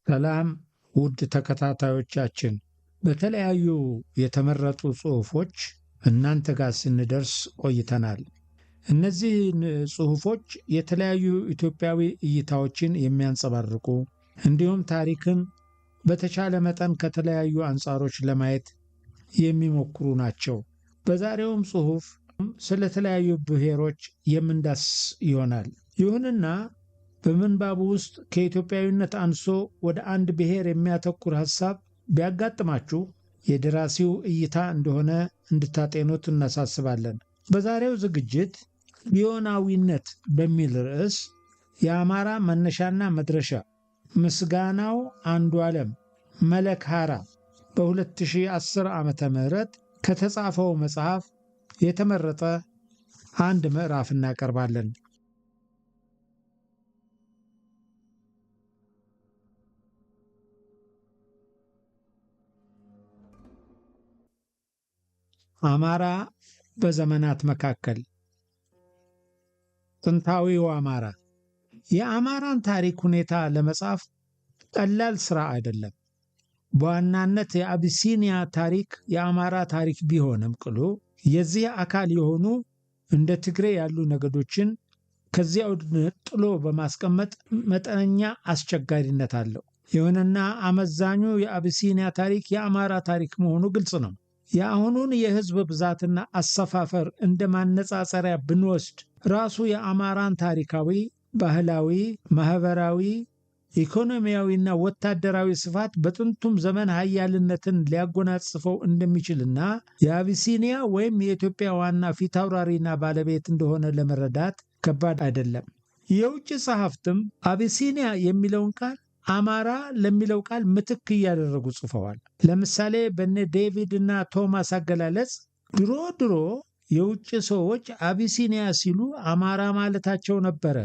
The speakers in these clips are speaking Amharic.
ሰላም ውድ ተከታታዮቻችን፣ በተለያዩ የተመረጡ ጽሑፎች እናንተ ጋር ስንደርስ ቆይተናል። እነዚህን ጽሑፎች የተለያዩ ኢትዮጵያዊ እይታዎችን የሚያንጸባርቁ እንዲሁም ታሪክን በተቻለ መጠን ከተለያዩ አንጻሮች ለማየት የሚሞክሩ ናቸው። በዛሬውም ጽሑፍ ስለተለያዩ ብሔሮች የምንዳስስ ይሆናል። ይሁንና በምንባቡ ውስጥ ከኢትዮጵያዊነት አንሶ ወደ አንድ ብሔር የሚያተኩር ሐሳብ ቢያጋጥማችሁ የደራሲው እይታ እንደሆነ እንድታጤኑት እናሳስባለን። በዛሬው ዝግጅት ዮናዊነት በሚል ርዕስ የአማራ መነሻና መድረሻ ምስጋናው አንዱዓለም መለክሃራ በ2010 ዓመተ ምህረት ከተጻፈው መጽሐፍ የተመረጠ አንድ ምዕራፍ እናቀርባለን። አማራ በዘመናት መካከል። ጥንታዊው አማራ። የአማራን ታሪክ ሁኔታ ለመጻፍ ቀላል ሥራ አይደለም። በዋናነት የአቢሲኒያ ታሪክ የአማራ ታሪክ ቢሆንም ቅሉ የዚህ አካል የሆኑ እንደ ትግሬ ያሉ ነገዶችን ከዚያው ጥሎ በማስቀመጥ መጠነኛ አስቸጋሪነት አለው። ይሁንና አመዛኙ የአቢሲኒያ ታሪክ የአማራ ታሪክ መሆኑ ግልጽ ነው። የአሁኑን የሕዝብ ብዛትና አሰፋፈር እንደ ማነጻጸሪያ ብንወስድ ራሱ የአማራን ታሪካዊ፣ ባህላዊ፣ ማህበራዊ፣ ኢኮኖሚያዊና ወታደራዊ ስፋት በጥንቱም ዘመን ኃያልነትን ሊያጎናጽፈው እንደሚችልና የአቢሲኒያ ወይም የኢትዮጵያ ዋና ፊታውራሪና ባለቤት እንደሆነ ለመረዳት ከባድ አይደለም። የውጭ ጸሐፍትም አቢሲኒያ የሚለውን ቃል አማራ ለሚለው ቃል ምትክ እያደረጉ ጽፈዋል። ለምሳሌ በነ ዴቪድ እና ቶማስ አገላለጽ ድሮ የውጭ ሰዎች አቢሲኒያ ሲሉ አማራ ማለታቸው ነበረ።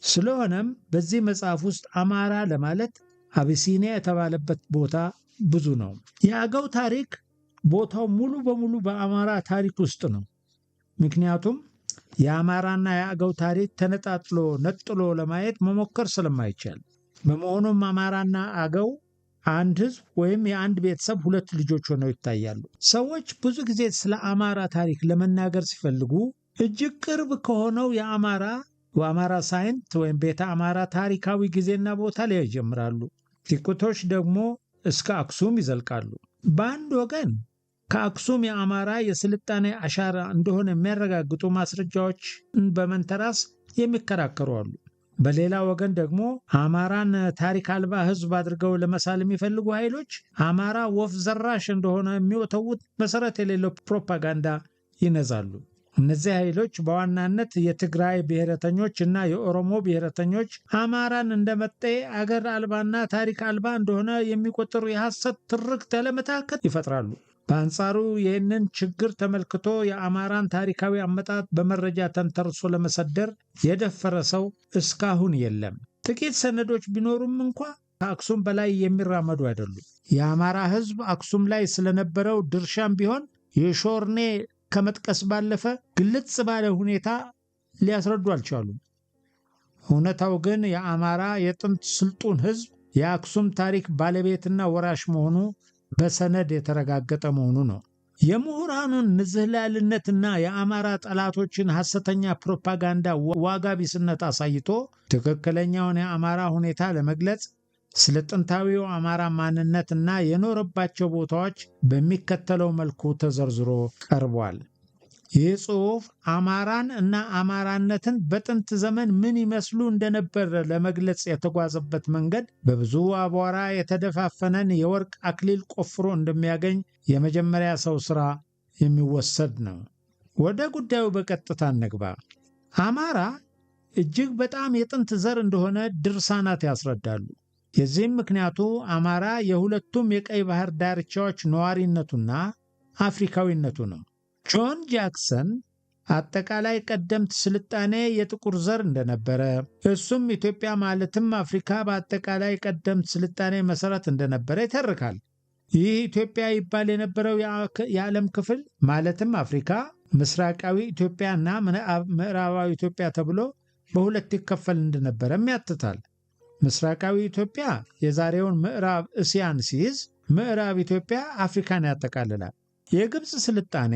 ስለሆነም በዚህ መጽሐፍ ውስጥ አማራ ለማለት አቢሲኒያ የተባለበት ቦታ ብዙ ነው። የአገው ታሪክ ቦታው ሙሉ በሙሉ በአማራ ታሪክ ውስጥ ነው። ምክንያቱም የአማራና የአገው ታሪክ ተነጣጥሎ ነጥሎ ለማየት መሞከር ስለማይቻል። በመሆኑም አማራና አገው አንድ ሕዝብ ወይም የአንድ ቤተሰብ ሁለት ልጆች ሆነው ይታያሉ። ሰዎች ብዙ ጊዜ ስለ አማራ ታሪክ ለመናገር ሲፈልጉ እጅግ ቅርብ ከሆነው የአማራ ሳይንት ወይም ቤተ አማራ ታሪካዊ ጊዜና ቦታ ላይ ይጀምራሉ። ጥቂቶች ደግሞ እስከ አክሱም ይዘልቃሉ። በአንድ ወገን ከአክሱም የአማራ የስልጣኔ አሻራ እንደሆነ የሚያረጋግጡ ማስረጃዎችን በመንተራስ የሚከራከሩ አሉ። በሌላ ወገን ደግሞ አማራን ታሪክ አልባ ሕዝብ አድርገው ለመሳል የሚፈልጉ ኃይሎች አማራ ወፍ ዘራሽ እንደሆነ የሚወተውት መሰረት የሌለው ፕሮፓጋንዳ ይነዛሉ። እነዚህ ኃይሎች በዋናነት የትግራይ ብሔረተኞች እና የኦሮሞ ብሔረተኞች አማራን እንደመጤ አገር አልባና ታሪክ አልባ እንደሆነ የሚቆጠሩ የሐሰት ትርክት ያለመታከት ይፈጥራሉ። በአንጻሩ ይህንን ችግር ተመልክቶ የአማራን ታሪካዊ አመጣጥ በመረጃ ተንተርሶ ለመሰደር የደፈረ ሰው እስካሁን የለም። ጥቂት ሰነዶች ቢኖሩም እንኳ ከአክሱም በላይ የሚራመዱ አይደሉም። የአማራ ሕዝብ አክሱም ላይ ስለነበረው ድርሻም ቢሆን የሾርኔ ከመጥቀስ ባለፈ ግልጽ ባለ ሁኔታ ሊያስረዱ አልቻሉም። እውነታው ግን የአማራ የጥንት ስልጡን ሕዝብ የአክሱም ታሪክ ባለቤትና ወራሽ መሆኑ በሰነድ የተረጋገጠ መሆኑ ነው። የምሁራኑን ንዝህላልነትና የአማራ ጠላቶችን ሐሰተኛ ፕሮፓጋንዳ ዋጋ ቢስነት አሳይቶ ትክክለኛውን የአማራ ሁኔታ ለመግለጽ ስለ ጥንታዊው አማራ ማንነትና የኖረባቸው ቦታዎች በሚከተለው መልኩ ተዘርዝሮ ቀርቧል። ይህ ጽሑፍ አማራን እና አማራነትን በጥንት ዘመን ምን ይመስሉ እንደነበር ለመግለጽ የተጓዘበት መንገድ በብዙ አቧራ የተደፋፈነን የወርቅ አክሊል ቆፍሮ እንደሚያገኝ የመጀመሪያ ሰው ሥራ የሚወሰድ ነው። ወደ ጉዳዩ በቀጥታ እንግባ። አማራ እጅግ በጣም የጥንት ዘር እንደሆነ ድርሳናት ያስረዳሉ። የዚህም ምክንያቱ አማራ የሁለቱም የቀይ ባህር ዳርቻዎች ነዋሪነቱና አፍሪካዊነቱ ነው። ጆን ጃክሰን አጠቃላይ ቀደምት ስልጣኔ የጥቁር ዘር እንደነበረ፣ እሱም ኢትዮጵያ ማለትም አፍሪካ በአጠቃላይ ቀደምት ስልጣኔ መሰረት እንደነበረ ይተርካል። ይህ ኢትዮጵያ ይባል የነበረው የዓለም ክፍል ማለትም አፍሪካ፣ ምስራቃዊ ኢትዮጵያና ምዕራባዊ ኢትዮጵያ ተብሎ በሁለት ይከፈል እንደነበረም ያትታል። ምስራቃዊ ኢትዮጵያ የዛሬውን ምዕራብ እስያን ሲይዝ፣ ምዕራብ ኢትዮጵያ አፍሪካን ያጠቃልላል። የግብፅ ስልጣኔ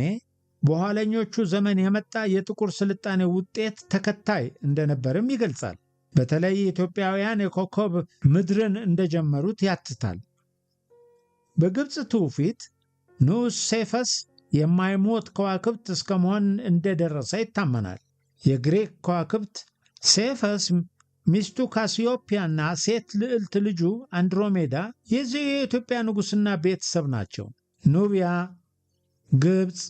በኋለኞቹ ዘመን የመጣ የጥቁር ስልጣኔ ውጤት ተከታይ እንደነበርም ይገልጻል። በተለይ ኢትዮጵያውያን የኮከብ ምድርን እንደጀመሩት ያትታል። በግብፅ ትውፊት ንዑስ ሴፈስ የማይሞት ከዋክብት እስከ መሆን እንደደረሰ ይታመናል። የግሪክ ከዋክብት ሴፈስ ሚስቱ ካሲዮፒያና ሴት ልዕልት ልጁ አንድሮሜዳ የዚህ የኢትዮጵያ ንጉሥና ቤተሰብ ናቸው። ኑቢያ፣ ግብፅ፣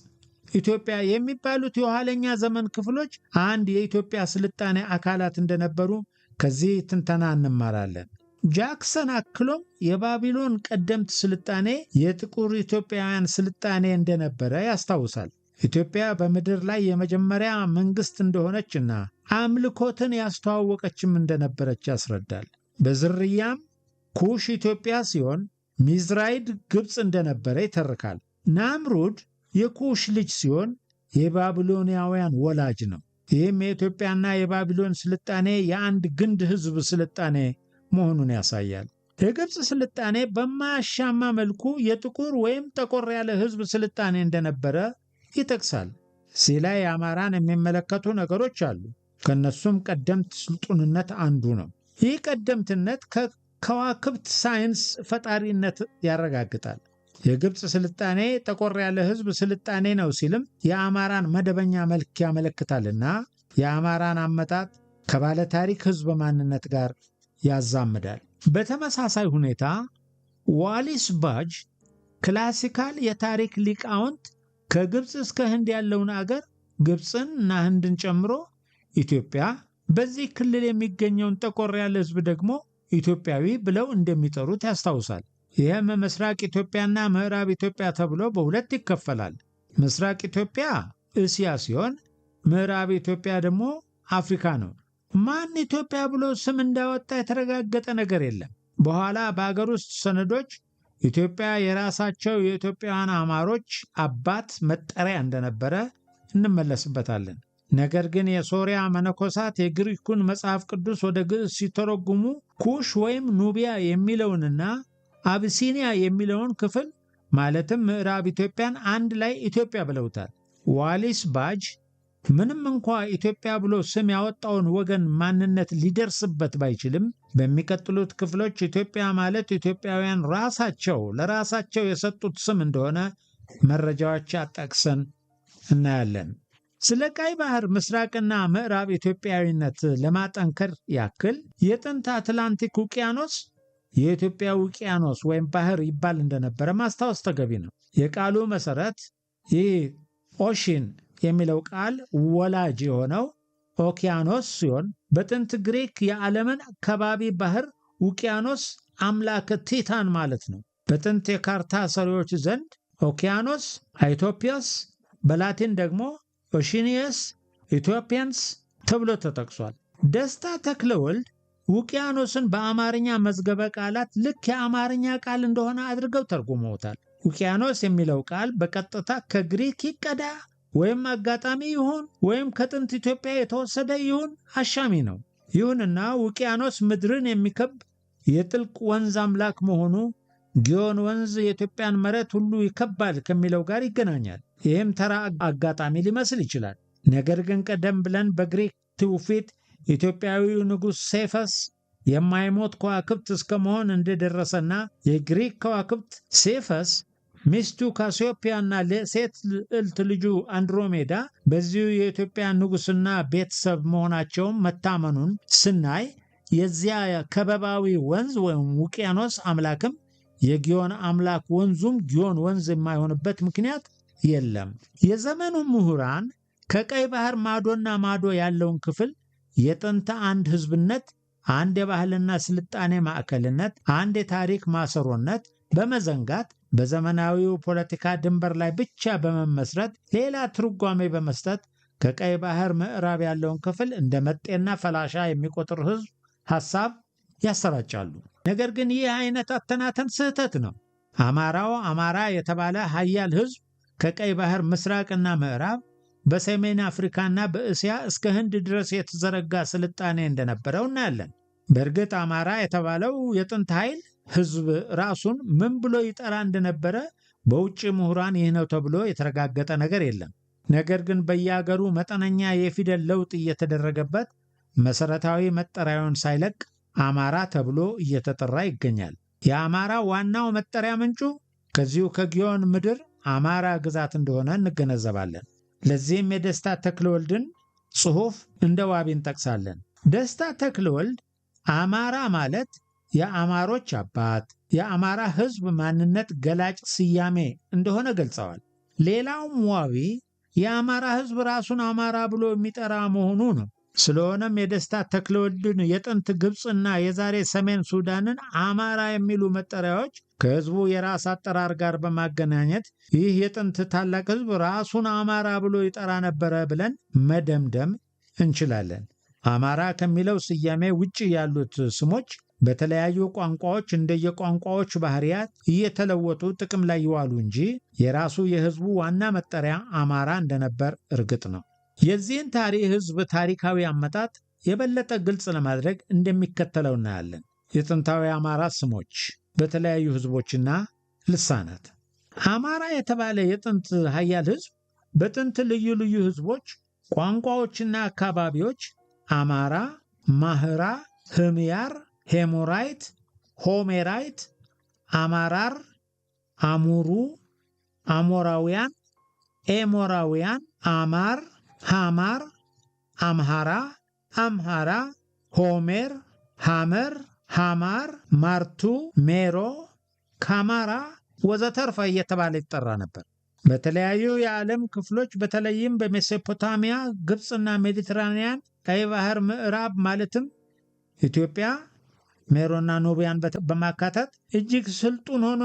ኢትዮጵያ የሚባሉት የኋለኛ ዘመን ክፍሎች አንድ የኢትዮጵያ ስልጣኔ አካላት እንደነበሩ ከዚህ ትንተና እንማራለን። ጃክሰን አክሎም የባቢሎን ቀደምት ስልጣኔ የጥቁር ኢትዮጵያውያን ስልጣኔ እንደነበረ ያስታውሳል። ኢትዮጵያ በምድር ላይ የመጀመሪያ መንግሥት እንደሆነችና አምልኮትን ያስተዋወቀችም እንደነበረች ያስረዳል። በዝርያም ኩሽ ኢትዮጵያ ሲሆን ሚዝራይድ ግብፅ እንደነበረ ይተርካል። ናምሩድ የኩሽ ልጅ ሲሆን የባቢሎናውያን ወላጅ ነው። ይህም የኢትዮጵያና የባቢሎን ስልጣኔ የአንድ ግንድ ሕዝብ ስልጣኔ መሆኑን ያሳያል። የግብፅ ስልጣኔ በማያሻማ መልኩ የጥቁር ወይም ጠቆር ያለ ሕዝብ ስልጣኔ እንደነበረ ይጠቅሳል። እዚህ ላይ አማራን የሚመለከቱ ነገሮች አሉ። ከነሱም ቀደምት ስልጡንነት አንዱ ነው። ይህ ቀደምትነት ከከዋክብት ሳይንስ ፈጣሪነት ያረጋግጣል። የግብፅ ስልጣኔ ጠቆር ያለ ሕዝብ ስልጣኔ ነው ሲልም የአማራን መደበኛ መልክ ያመለክታልና የአማራን አመጣጥ ከባለ ታሪክ ሕዝብ ማንነት ጋር ያዛምዳል። በተመሳሳይ ሁኔታ ዋሊስ ባጅ ክላሲካል የታሪክ ሊቃውንት ከግብፅ እስከ ህንድ ያለውን አገር ግብፅን እና ህንድን ጨምሮ ኢትዮጵያ፣ በዚህ ክልል የሚገኘውን ጠቆር ያለ ሕዝብ ደግሞ ኢትዮጵያዊ ብለው እንደሚጠሩት ያስታውሳል። ይህም ምስራቅ ኢትዮጵያና ምዕራብ ኢትዮጵያ ተብሎ በሁለት ይከፈላል። ምስራቅ ኢትዮጵያ እስያ ሲሆን ምዕራብ ኢትዮጵያ ደግሞ አፍሪካ ነው። ማን ኢትዮጵያ ብሎ ስም እንዳወጣ የተረጋገጠ ነገር የለም። በኋላ በአገር ውስጥ ሰነዶች ኢትዮጵያ የራሳቸው የኢትዮጵያውያን አማሮች አባት መጠሪያ እንደነበረ እንመለስበታለን። ነገር ግን የሶሪያ መነኮሳት የግሪኩን መጽሐፍ ቅዱስ ወደ ግዕዝ ሲተረጉሙ ኩሽ ወይም ኑቢያ የሚለውንና አብሲኒያ የሚለውን ክፍል ማለትም ምዕራብ ኢትዮጵያን አንድ ላይ ኢትዮጵያ ብለውታል። ዋሊስ ባጅ ምንም እንኳ ኢትዮጵያ ብሎ ስም ያወጣውን ወገን ማንነት ሊደርስበት ባይችልም በሚቀጥሉት ክፍሎች ኢትዮጵያ ማለት ኢትዮጵያውያን ራሳቸው ለራሳቸው የሰጡት ስም እንደሆነ መረጃዎች አጠቅሰን እናያለን። ስለ ቀይ ባህር ምስራቅና ምዕራብ ኢትዮጵያዊነት ለማጠንከር ያክል የጥንት አትላንቲክ ውቅያኖስ የኢትዮጵያ ውቅያኖስ ወይም ባህር ይባል እንደነበረ ማስታወስ ተገቢ ነው። የቃሉ መሰረት ይህ ኦሽን የሚለው ቃል ወላጅ የሆነው ኦኪያኖስ ሲሆን በጥንት ግሪክ የዓለምን ከባቢ ባህር ውቅያኖስ አምላከ ቲታን ማለት ነው። በጥንት የካርታ ሰሪዎች ዘንድ ኦኪያኖስ አይቶፒያስ፣ በላቲን ደግሞ ኦሺኒየስ ኢትዮጵያንስ ተብሎ ተጠቅሷል። ደስታ ተክለወልድ ውቅያኖስን በአማርኛ መዝገበ ቃላት ልክ የአማርኛ ቃል እንደሆነ አድርገው ተርጉመውታል። ውቅያኖስ የሚለው ቃል በቀጥታ ከግሪክ ይቀዳ ወይም አጋጣሚ ይሁን ወይም ከጥንት ኢትዮጵያ የተወሰደ ይሁን አሻሚ ነው። ይሁንና ውቅያኖስ ምድርን የሚከብ የጥልቅ ወንዝ አምላክ መሆኑ ጊዮን ወንዝ የኢትዮጵያን መሬት ሁሉ ይከባል ከሚለው ጋር ይገናኛል። ይህም ተራ አጋጣሚ ሊመስል ይችላል። ነገር ግን ቀደም ብለን በግሪክ ትውፊት ኢትዮጵያዊው ንጉሥ ሴፈስ የማይሞት ከዋክብት እስከ መሆን እንደደረሰና የግሪክ ከዋክብት ሴፈስ ሚስቱ ካሲዮፒያና ሴት ልዕልት ልጁ አንድሮሜዳ በዚሁ የኢትዮጵያ ንጉሥና ቤተሰብ መሆናቸውን መታመኑን ስናይ የዚያ ከበባዊ ወንዝ ወይም ውቅያኖስ አምላክም የጊዮን አምላክ ወንዙም ጊዮን ወንዝ የማይሆንበት ምክንያት የለም። የዘመኑ ምሁራን ከቀይ ባህር ማዶና ማዶ ያለውን ክፍል የጥንት አንድ ሕዝብነት፣ አንድ የባህልና ስልጣኔ ማዕከልነት፣ አንድ የታሪክ ማሰሮነት በመዘንጋት በዘመናዊው ፖለቲካ ድንበር ላይ ብቻ በመመስረት ሌላ ትርጓሜ በመስጠት ከቀይ ባህር ምዕራብ ያለውን ክፍል እንደ መጤና ፈላሻ የሚቆጥር ሕዝብ ሐሳብ ያሰራጫሉ። ነገር ግን ይህ አይነት አተናተን ስህተት ነው። አማራው አማራ የተባለ ኃያል ሕዝብ ከቀይ ባህር ምስራቅና ምዕራብ በሰሜን አፍሪካና በእስያ እስከ ህንድ ድረስ የተዘረጋ ስልጣኔ እንደነበረው እናያለን። በእርግጥ አማራ የተባለው የጥንት ኃይል ሕዝብ ራሱን ምን ብሎ ይጠራ እንደነበረ በውጭ ምሁራን ይህ ነው ተብሎ የተረጋገጠ ነገር የለም። ነገር ግን በየአገሩ መጠነኛ የፊደል ለውጥ እየተደረገበት መሰረታዊ መጠሪያውን ሳይለቅ አማራ ተብሎ እየተጠራ ይገኛል። የአማራ ዋናው መጠሪያ ምንጩ ከዚሁ ከጊዮን ምድር አማራ ግዛት እንደሆነ እንገነዘባለን። ለዚህም የደስታ ተክለወልድን ጽሑፍ እንደ ዋቢ እንጠቅሳለን። ደስታ ተክለወልድ አማራ ማለት የአማሮች አባት፣ የአማራ ሕዝብ ማንነት ገላጭ ስያሜ እንደሆነ ገልጸዋል። ሌላውም ዋቢ የአማራ ሕዝብ ራሱን አማራ ብሎ የሚጠራ መሆኑ ነው። ስለሆነም የደስታ ተክለወልድን የጥንት ግብፅና የዛሬ ሰሜን ሱዳንን አማራ የሚሉ መጠሪያዎች ከሕዝቡ የራስ አጠራር ጋር በማገናኘት ይህ የጥንት ታላቅ ሕዝብ ራሱን አማራ ብሎ ይጠራ ነበረ ብለን መደምደም እንችላለን። አማራ ከሚለው ስያሜ ውጭ ያሉት ስሞች በተለያዩ ቋንቋዎች እንደየቋንቋዎች ባህሪያት እየተለወጡ ጥቅም ላይ ይዋሉ እንጂ የራሱ የሕዝቡ ዋና መጠሪያ አማራ እንደነበር እርግጥ ነው። የዚህን ሕዝብ ታሪካዊ አመጣጥ የበለጠ ግልጽ ለማድረግ እንደሚከተለው እናያለን። የጥንታዊ አማራ ስሞች በተለያዩ ሕዝቦችና ልሳናት። አማራ የተባለ የጥንት ኃያል ሕዝብ በጥንት ልዩ ልዩ ሕዝቦች፣ ቋንቋዎችና አካባቢዎች አማራ፣ ማህራ፣ ህምያር፣ ሄሞራይት፣ ሆሜራይት፣ አማራር፣ አሙሩ፣ አሞራውያን፣ ኤሞራውያን፣ አማር፣ ሃማር፣ አምሃራ፣ አምሃራ፣ ሆሜር፣ ሃመር፣ ሃማር፣ ማርቱ፣ ሜሮ፣ ካማራ ወዘተርፈ እየተባለ ይጠራ ነበር። በተለያዩ የዓለም ክፍሎች በተለይም በሜሶፖታሚያ፣ ግብፅና ሜዲትራኒያን ቀይ ባህር ምዕራብ ማለትም ኢትዮጵያ፣ ሜሮና ኖቢያን በማካተት እጅግ ስልጡን ሆኖ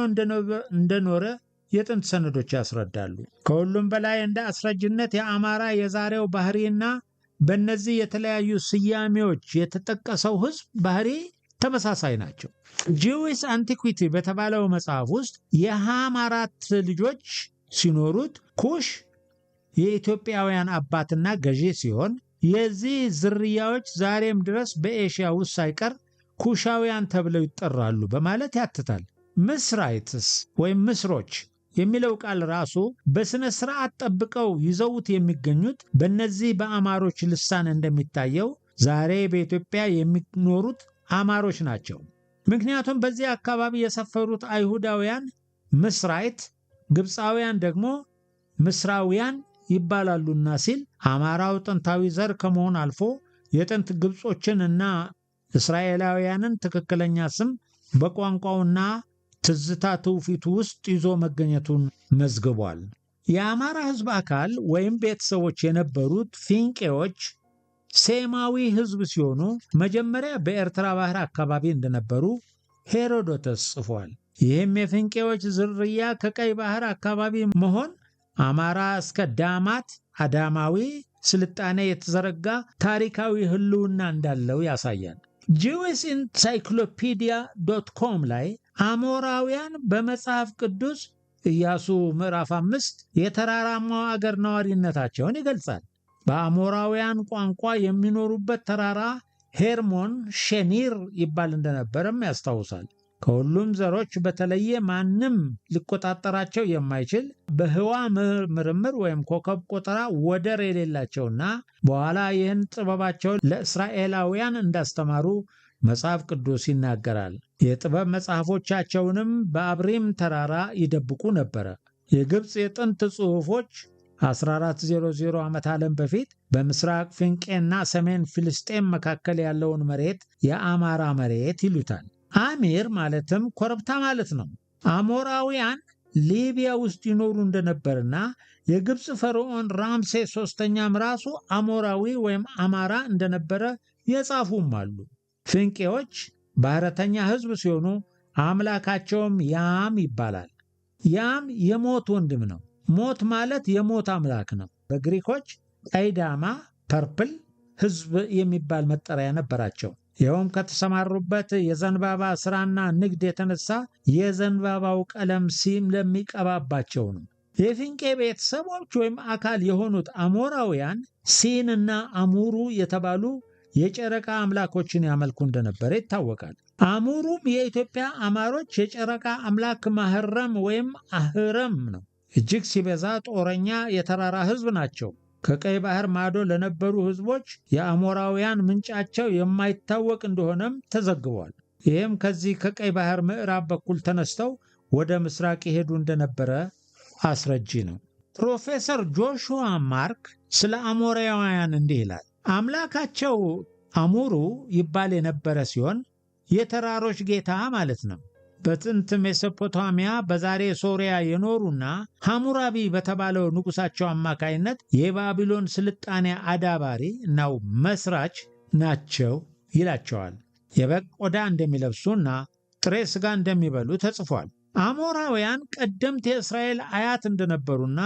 እንደኖረ የጥንት ሰነዶች ያስረዳሉ። ከሁሉም በላይ እንደ አስረጅነት የአማራ የዛሬው ባህሪና በእነዚህ የተለያዩ ስያሜዎች የተጠቀሰው ሕዝብ ባህሪ ተመሳሳይ ናቸው። ጂዊስ አንቲኩዊቲ በተባለው መጽሐፍ ውስጥ የሃም 4 ልጆች ሲኖሩት ኩሽ የኢትዮጵያውያን አባትና ገዢ ሲሆን የዚህ ዝርያዎች ዛሬም ድረስ በኤሽያ ውስጥ ሳይቀር ኩሻውያን ተብለው ይጠራሉ በማለት ያትታል። ምስራይትስ ወይም ምስሮች የሚለው ቃል ራሱ በሥነ ሥርዓት ጠብቀው ይዘውት የሚገኙት በእነዚህ በአማሮች ልሳን እንደሚታየው ዛሬ በኢትዮጵያ የሚኖሩት አማሮች ናቸው። ምክንያቱም በዚህ አካባቢ የሰፈሩት አይሁዳውያን ምስራይት፣ ግብፃውያን ደግሞ ምስራውያን ይባላሉና ሲል አማራው ጥንታዊ ዘር ከመሆን አልፎ የጥንት ግብጾችን እና እስራኤላውያንን ትክክለኛ ስም በቋንቋውና ትዝታ ትውፊቱ ውስጥ ይዞ መገኘቱን መዝግቧል። የአማራ ሕዝብ አካል ወይም ቤተሰቦች የነበሩት ፊንቄዎች ሴማዊ ሕዝብ ሲሆኑ መጀመሪያ በኤርትራ ባህር አካባቢ እንደነበሩ ሄሮዶተስ ጽፏል። ይህም የፊንቄዎች ዝርያ ከቀይ ባህር አካባቢ መሆን አማራ እስከ ዳማት አዳማዊ ስልጣኔ የተዘረጋ ታሪካዊ ህልውና እንዳለው ያሳያል። ጂዊስ ኢንሳይክሎፒዲያ .com ላይ አሞራውያን በመጽሐፍ ቅዱስ ኢያሱ ምዕራፍ 5 የተራራማው አገር ነዋሪነታቸውን ይገልጻል። በአሞራውያን ቋንቋ የሚኖሩበት ተራራ ሄርሞን ሼኒር ይባል እንደነበረም ያስታውሳል። ከሁሉም ዘሮች በተለየ ማንም ሊቆጣጠራቸው የማይችል በህዋ ምርምር ወይም ኮከብ ቆጠራ ወደር የሌላቸውና በኋላ ይህን ጥበባቸውን ለእስራኤላውያን እንዳስተማሩ መጽሐፍ ቅዱስ ይናገራል። የጥበብ መጽሐፎቻቸውንም በአብሪም ተራራ ይደብቁ ነበረ። የግብፅ የጥንት ጽሑፎች 1400 ዓመት ዓለም በፊት በምስራቅ ፊንቄና ሰሜን ፍልስጤም መካከል ያለውን መሬት የአማራ መሬት ይሉታል። አሚር ማለትም ኮረብታ ማለት ነው። አሞራውያን ሊቢያ ውስጥ ይኖሩ እንደነበርና የግብፅ ፈርዖን ራምሴ 3ኛም ራሱ አሞራዊ ወይም አማራ እንደነበረ የጻፉም አሉ። ፊንቄዎች ባህረተኛ ሕዝብ ሲሆኑ አምላካቸውም ያም ይባላል። ያም የሞት ወንድም ነው። ሞት ማለት የሞት አምላክ ነው። በግሪኮች ቀይዳማ ፐርፕል ሕዝብ የሚባል መጠሪያ ነበራቸው። ይኸውም ከተሰማሩበት የዘንባባ ሥራና ንግድ የተነሳ የዘንባባው ቀለም ስለሚቀባባቸው ነው። የፊንቄ ቤተሰቦች ወይም አካል የሆኑት አሞራውያን ሲንና አሙሩ የተባሉ የጨረቃ አምላኮችን ያመልኩ እንደነበረ ይታወቃል። አሙሩም የኢትዮጵያ አማሮች የጨረቃ አምላክ ማህረም ወይም አህረም ነው። እጅግ ሲበዛ ጦረኛ የተራራ ሕዝብ ናቸው። ከቀይ ባህር ማዶ ለነበሩ ሕዝቦች የአሞራውያን ምንጫቸው የማይታወቅ እንደሆነም ተዘግቧል። ይህም ከዚህ ከቀይ ባህር ምዕራብ በኩል ተነስተው ወደ ምስራቅ ይሄዱ እንደነበረ አስረጂ ነው። ፕሮፌሰር ጆሹዋ ማርክ ስለ አሞራውያን እንዲህ ይላል። አምላካቸው አሙሩ ይባል የነበረ ሲሆን የተራሮች ጌታ ማለት ነው። በጥንት ሜሶፖታሚያ በዛሬ ሶሪያ የኖሩና ሐሙራቢ በተባለው ንጉሳቸው አማካይነት የባቢሎን ስልጣኔ አዳባሪ እናው መስራች ናቸው ይላቸዋል። የበግ ቆዳ እንደሚለብሱና ጥሬ ሥጋ እንደሚበሉ ተጽፏል። አሞራውያን ቀደምት የእስራኤል አያት እንደነበሩና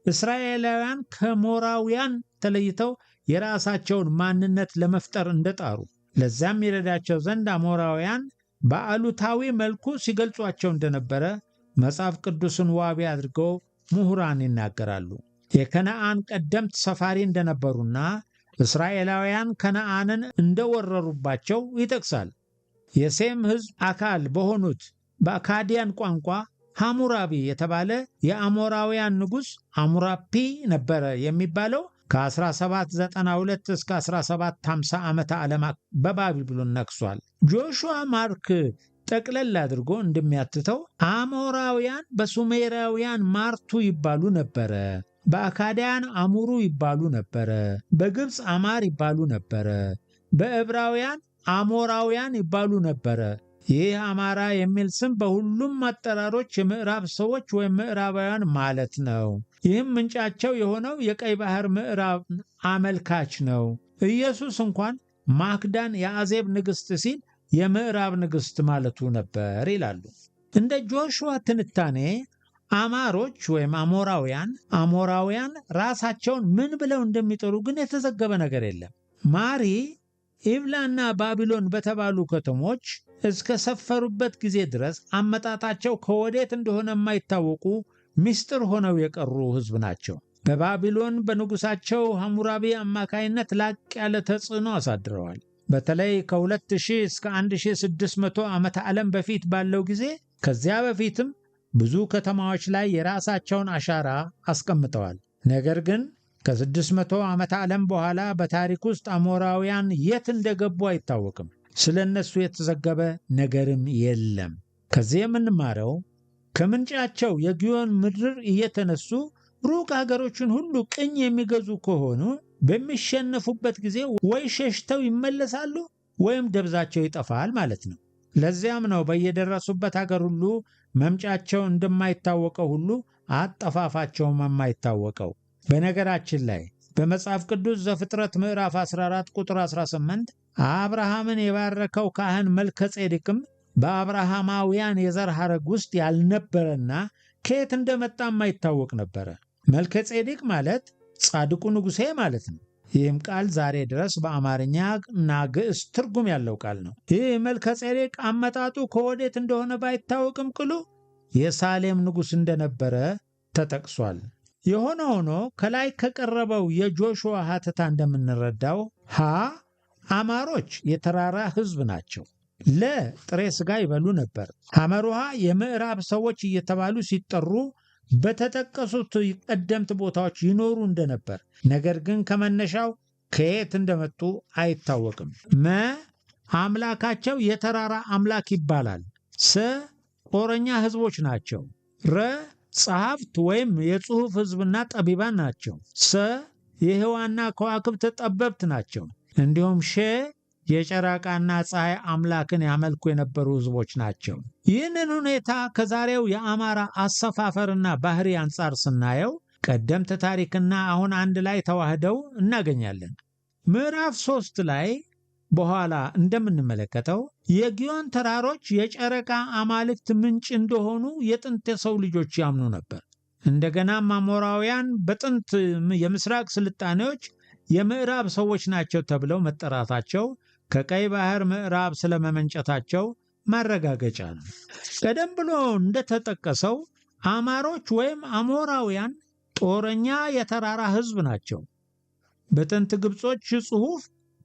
እስራኤላውያን ከሞራውያን ተለይተው የራሳቸውን ማንነት ለመፍጠር እንደጣሩ ለዛም ይረዳቸው ዘንድ አሞራውያን በአሉታዊ መልኩ ሲገልጿቸው እንደነበረ መጽሐፍ ቅዱስን ዋቢ አድርገው ምሁራን ይናገራሉ። የከነዓን ቀደምት ሰፋሪ እንደነበሩና እስራኤላውያን ከነዓንን እንደወረሩባቸው ይጠቅሳል። የሴም ሕዝብ አካል በሆኑት በአካዲያን ቋንቋ ሐሙራቢ የተባለ የአሞራውያን ንጉሥ አሙራፒ ነበረ የሚባለው ከ1792 እስከ 1750 ዓመተ ዓለም በባቢሎን ነግሷል። ጆሹዋ ማርክ ጠቅለል አድርጎ እንደሚያትተው አሞራውያን በሱሜራውያን ማርቱ ይባሉ ነበረ፣ በአካዳያን አሙሩ ይባሉ ነበረ፣ በግብፅ አማር ይባሉ ነበረ፣ በዕብራውያን አሞራውያን ይባሉ ነበረ። ይህ አማራ የሚል ስም በሁሉም አጠራሮች የምዕራብ ሰዎች ወይም ምዕራባውያን ማለት ነው። ይህም ምንጫቸው የሆነው የቀይ ባህር ምዕራብ አመልካች ነው። ኢየሱስ እንኳን ማክዳን የአዜብ ንግሥት ሲል የምዕራብ ንግሥት ማለቱ ነበር ይላሉ። እንደ ጆሹዋ ትንታኔ አማሮች ወይም አሞራውያን ራሳቸውን ምን ብለው እንደሚጠሩ ግን የተዘገበ ነገር የለም። ማሪ፣ ኢብላና ባቢሎን በተባሉ ከተሞች እስከ ሰፈሩበት ጊዜ ድረስ አመጣጣቸው ከወዴት እንደሆነ የማይታወቁ ምስጢር ሆነው የቀሩ ሕዝብ ናቸው። በባቢሎን በንጉሳቸው ሐሙራቢ አማካይነት ላቅ ያለ ተጽዕኖ አሳድረዋል። በተለይ ከ2000 እስከ 1600 ዓመተ ዓለም በፊት ባለው ጊዜ፣ ከዚያ በፊትም ብዙ ከተማዎች ላይ የራሳቸውን አሻራ አስቀምጠዋል። ነገር ግን ከ600 ዓመተ ዓለም በኋላ በታሪክ ውስጥ አሞራውያን የት እንደገቡ አይታወቅም። ስለ እነሱ የተዘገበ ነገርም የለም። ከዚህ የምንማረው ከምንጫቸው የግዮን ምድር እየተነሱ ሩቅ አገሮችን ሁሉ ቅኝ የሚገዙ ከሆኑ በሚሸነፉበት ጊዜ ወይ ሸሽተው ይመለሳሉ ወይም ደብዛቸው ይጠፋል ማለት ነው። ለዚያም ነው በየደረሱበት አገር ሁሉ መምጫቸው እንደማይታወቀው ሁሉ አጠፋፋቸውም የማይታወቀው። በነገራችን ላይ በመጽሐፍ ቅዱስ ዘፍጥረት ምዕራፍ 14 ቁጥር 18 አብርሃምን የባረከው ካህን መልከጼዴቅም በአብርሃማውያን የዘር ሐረግ ውስጥ ያልነበረና ከየት እንደመጣ የማይታወቅ ነበረ። መልከጼዴቅ ማለት ጻድቁ ንጉሴ ማለት ነው። ይህም ቃል ዛሬ ድረስ በአማርኛ እና ግዕዝ ትርጉም ያለው ቃል ነው። ይህ መልከጼዴቅ አመጣጡ ከወዴት እንደሆነ ባይታወቅም ቅሉ የሳሌም ንጉሥ እንደነበረ ተጠቅሷል። የሆነ ሆኖ ከላይ ከቀረበው የጆሹዋ ሐተታ እንደምንረዳው አማሮች የተራራ ሕዝብ ናቸው። ጥሬ ሥጋ ይበሉ ነበር። ሐመሩሃ የምዕራብ ሰዎች እየተባሉ ሲጠሩ በተጠቀሱት ቀደምት ቦታዎች ይኖሩ እንደነበር፣ ነገር ግን ከመነሻው ከየት እንደመጡ አይታወቅም። አምላካቸው የተራራ አምላክ ይባላል። ጦረኛ ሕዝቦች ናቸው። ጸሐፍት ወይም የጽሑፍ ሕዝብና ጠቢባን ናቸው። የህዋና ከዋክብት ጠበብት ናቸው። እንዲሁም የጨረቃና ፀሐይ አምላክን ያመልኩ የነበሩ ሕዝቦች ናቸው። ይህንን ሁኔታ ከዛሬው የአማራ አሰፋፈርና ባህሪ አንጻር ስናየው ቀደምት ታሪክና አሁን አንድ ላይ ተዋህደው እናገኛለን። ምዕራፍ 3 ላይ በኋላ እንደምንመለከተው የግዮን ተራሮች የጨረቃ አማልክት ምንጭ እንደሆኑ የጥንት የሰው ልጆች ያምኑ ነበር። እንደገናም አሞራውያን በጥንት የምስራቅ ስልጣኔዎች የምዕራብ ሰዎች ናቸው ተብለው መጠራታቸው ከቀይ ባህር ምዕራብ ስለመመንጨታቸው ማረጋገጫ ነው። ቀደም ብሎ እንደተጠቀሰው አማሮች ወይም አሞራውያን ጦረኛ የተራራ ሕዝብ ናቸው። በጥንት ግብጾች ጽሑፍ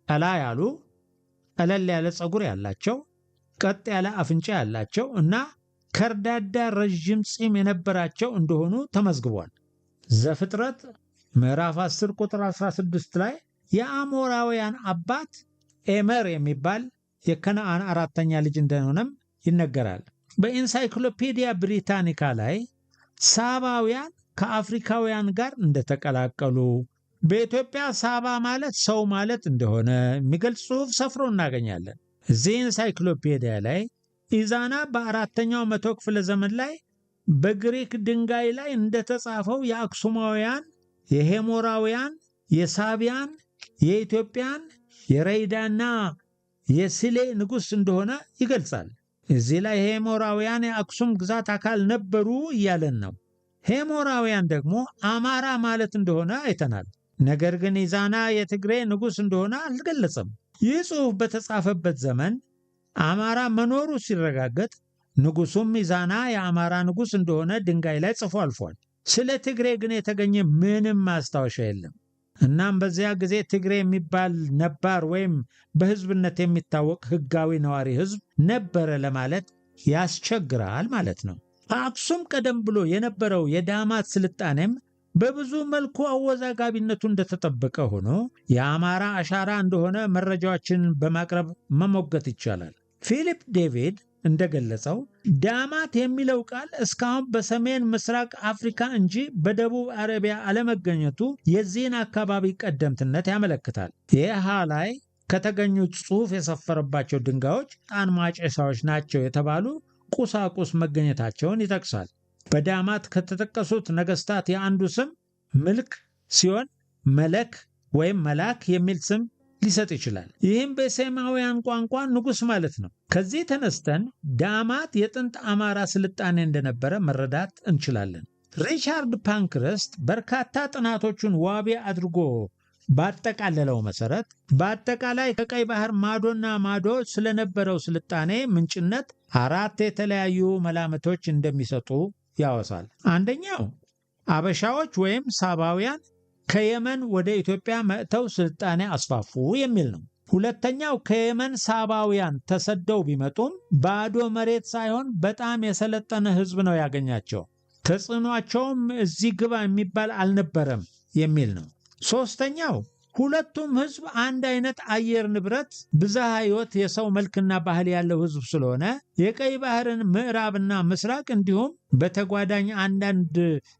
ቀላ ያሉ ቀለል ያለ ፀጉር ያላቸው ቀጥ ያለ አፍንጫ ያላቸው እና ከርዳዳ ረዥም ፂም የነበራቸው እንደሆኑ ተመዝግቧል። ዘፍጥረት ምዕራፍ 10 ቁጥር 16 ላይ የአሞራውያን አባት ኤመር የሚባል የከነዓን አራተኛ ልጅ እንደሆነም ይነገራል። በኢንሳይክሎፔዲያ ብሪታኒካ ላይ ሳባውያን ከአፍሪካውያን ጋር እንደተቀላቀሉ በኢትዮጵያ ሳባ ማለት ሰው ማለት እንደሆነ የሚገልጽ ጽሑፍ ሰፍሮ እናገኛለን። እዚህ ኢንሳይክሎፔዲያ ላይ ኢዛና በአራተኛው መቶ ክፍለ ዘመን ላይ በግሪክ ድንጋይ ላይ እንደተጻፈው የአክሱማውያን፣ የሄሞራውያን፣ የሳቢያን፣ የኢትዮጵያን፣ የረይዳና የሲሌ ንጉሥ እንደሆነ ይገልጻል። እዚህ ላይ ሄሞራውያን የአክሱም ግዛት አካል ነበሩ እያለን ነው። ሄሞራውያን ደግሞ አማራ ማለት እንደሆነ አይተናል። ነገር ግን ኢዛና የትግሬ ንጉሥ እንደሆነ አልገለጸም። ይህ ጽሑፍ በተጻፈበት ዘመን አማራ መኖሩ ሲረጋገጥ ንጉሡም ኢዛና የአማራ ንጉሥ እንደሆነ ድንጋይ ላይ ጽፎ አልፏል። ስለ ትግሬ ግን የተገኘ ምንም ማስታወሻ የለም። እናም በዚያ ጊዜ ትግሬ የሚባል ነባር ወይም በሕዝብነት የሚታወቅ ሕጋዊ ነዋሪ ሕዝብ ነበረ ለማለት ያስቸግራል ማለት ነው። ከአክሱም ቀደም ብሎ የነበረው የዳማት ስልጣኔም በብዙ መልኩ አወዛጋቢነቱ እንደተጠበቀ ሆኖ የአማራ አሻራ እንደሆነ መረጃዎችን በማቅረብ መሞገት ይቻላል። ፊሊፕ ዴቪድ እንደገለጸው ዳማት የሚለው ቃል እስካሁን በሰሜን ምስራቅ አፍሪካ እንጂ በደቡብ አረቢያ አለመገኘቱ የዚህን አካባቢ ቀደምትነት ያመለክታል። ይህ ላይ ከተገኙት ጽሑፍ የሰፈረባቸው ድንጋዮች ዕጣን ማጨሻዎች ናቸው የተባሉ ቁሳቁስ መገኘታቸውን ይጠቅሳል። በዳማት ከተጠቀሱት ነገሥታት የአንዱ ስም ምልክ ሲሆን መለክ ወይም መላክ የሚል ስም ሊሰጥ ይችላል። ይህም በሴማውያን ቋንቋ ንጉሥ ማለት ነው። ከዚህ ተነስተን ዳማት የጥንት አማራ ስልጣኔ እንደነበረ መረዳት እንችላለን። ሪቻርድ ፓንክረስት በርካታ ጥናቶቹን ዋቢ አድርጎ ባጠቃለለው መሰረት በአጠቃላይ ከቀይ ባህር ማዶና ማዶ ስለነበረው ስልጣኔ ምንጭነት 4 የተለያዩ መላምቶች እንደሚሰጡ ያወሳል። አንደኛው አበሻዎች ወይም ሳባውያን ከየመን ወደ ኢትዮጵያ መጥተው ስልጣኔ አስፋፉ የሚል ነው። ሁለተኛው ከየመን ሳባውያን ተሰደው ቢመጡም ባዶ መሬት ሳይሆን በጣም የሰለጠነ ሕዝብ ነው ያገኛቸው፣ ተጽዕኗቸውም እዚህ ግባ የሚባል አልነበረም የሚል ነው። ሶስተኛው ሁለቱም ሕዝብ አንድ አይነት አየር ንብረት፣ ብዝሃ ሕይወት፣ የሰው መልክና ባህል ያለው ሕዝብ ስለሆነ የቀይ ባህርን ምዕራብና ምስራቅ እንዲሁም በተጓዳኝ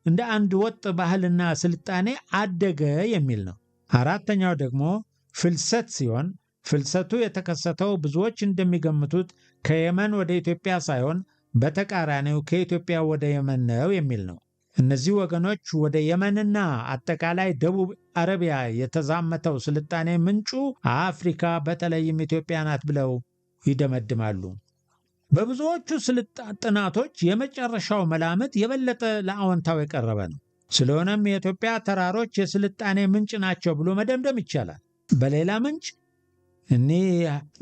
እንደ አንድ ወጥ ባህልና ስልጣኔ አደገ የሚል ነው። አራተኛው ደግሞ ፍልሰት ሲሆን ፍልሰቱ የተከሰተው ብዙዎች እንደሚገምቱት ከየመን ወደ ኢትዮጵያ ሳይሆን በተቃራኒው ከኢትዮጵያ ወደ የመን ነው የሚል ነው። እነዚህ ወገኖች ወደ የመንና አጠቃላይ ደቡብ አረቢያ የተዛመተው ስልጣኔ ምንጩ አፍሪካ በተለይም ኢትዮጵያ ናት ብለው ይደመድማሉ። በብዙዎቹ ጥናቶች የመጨረሻው መላምት የበለጠ ለአዎንታው የቀረበ ነው። ስለሆነም የኢትዮጵያ ተራሮች የስልጣኔ ምንጭ ናቸው ብሎ መደምደም ይቻላል። በሌላ ምንጭ እኒህ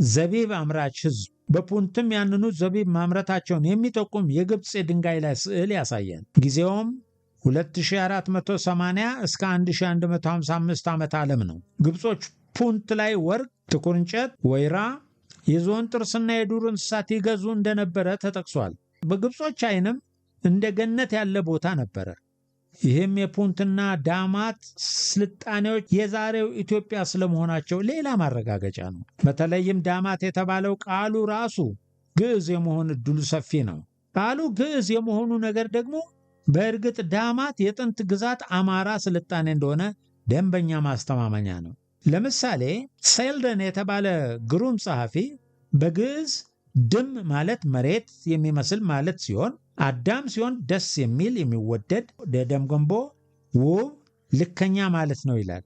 ዘቢብ አምራች ሕዝብ በፑንትም ያንኑ ዘቢብ ማምረታቸውን የሚጠቁም የግብፅ የድንጋይ ላይ ስዕል ያሳያል። ጊዜውም 2480 እስከ 1155 ዓመት ዓለም ነው። ግብጾች ፑንት ላይ ወርቅ፣ ጥቁር እንጨት፣ ወይራ፣ የዝሆን ጥርስና የዱር እንስሳት ይገዙ እንደነበረ ተጠቅሷል። በግብጾች ዓይንም እንደ ገነት ያለ ቦታ ነበረ። ይህም የፑንትና ዳማት ስልጣኔዎች የዛሬው ኢትዮጵያ ስለመሆናቸው ሌላ ማረጋገጫ ነው። በተለይም ዳማት የተባለው ቃሉ ራሱ ግዕዝ የመሆን እድሉ ሰፊ ነው። ቃሉ ግዕዝ የመሆኑ ነገር ደግሞ በእርግጥ ዳማት የጥንት ግዛት አማራ ስልጣኔ እንደሆነ ደንበኛ ማስተማመኛ ነው። ለምሳሌ ሴልደን የተባለ ግሩም ጸሐፊ በግዕዝ ድም ማለት መሬት የሚመስል ማለት ሲሆን አዳም ሲሆን ደስ የሚል የሚወደድ፣ ደደም ገንቦ ውብ፣ ልከኛ ማለት ነው ይላል።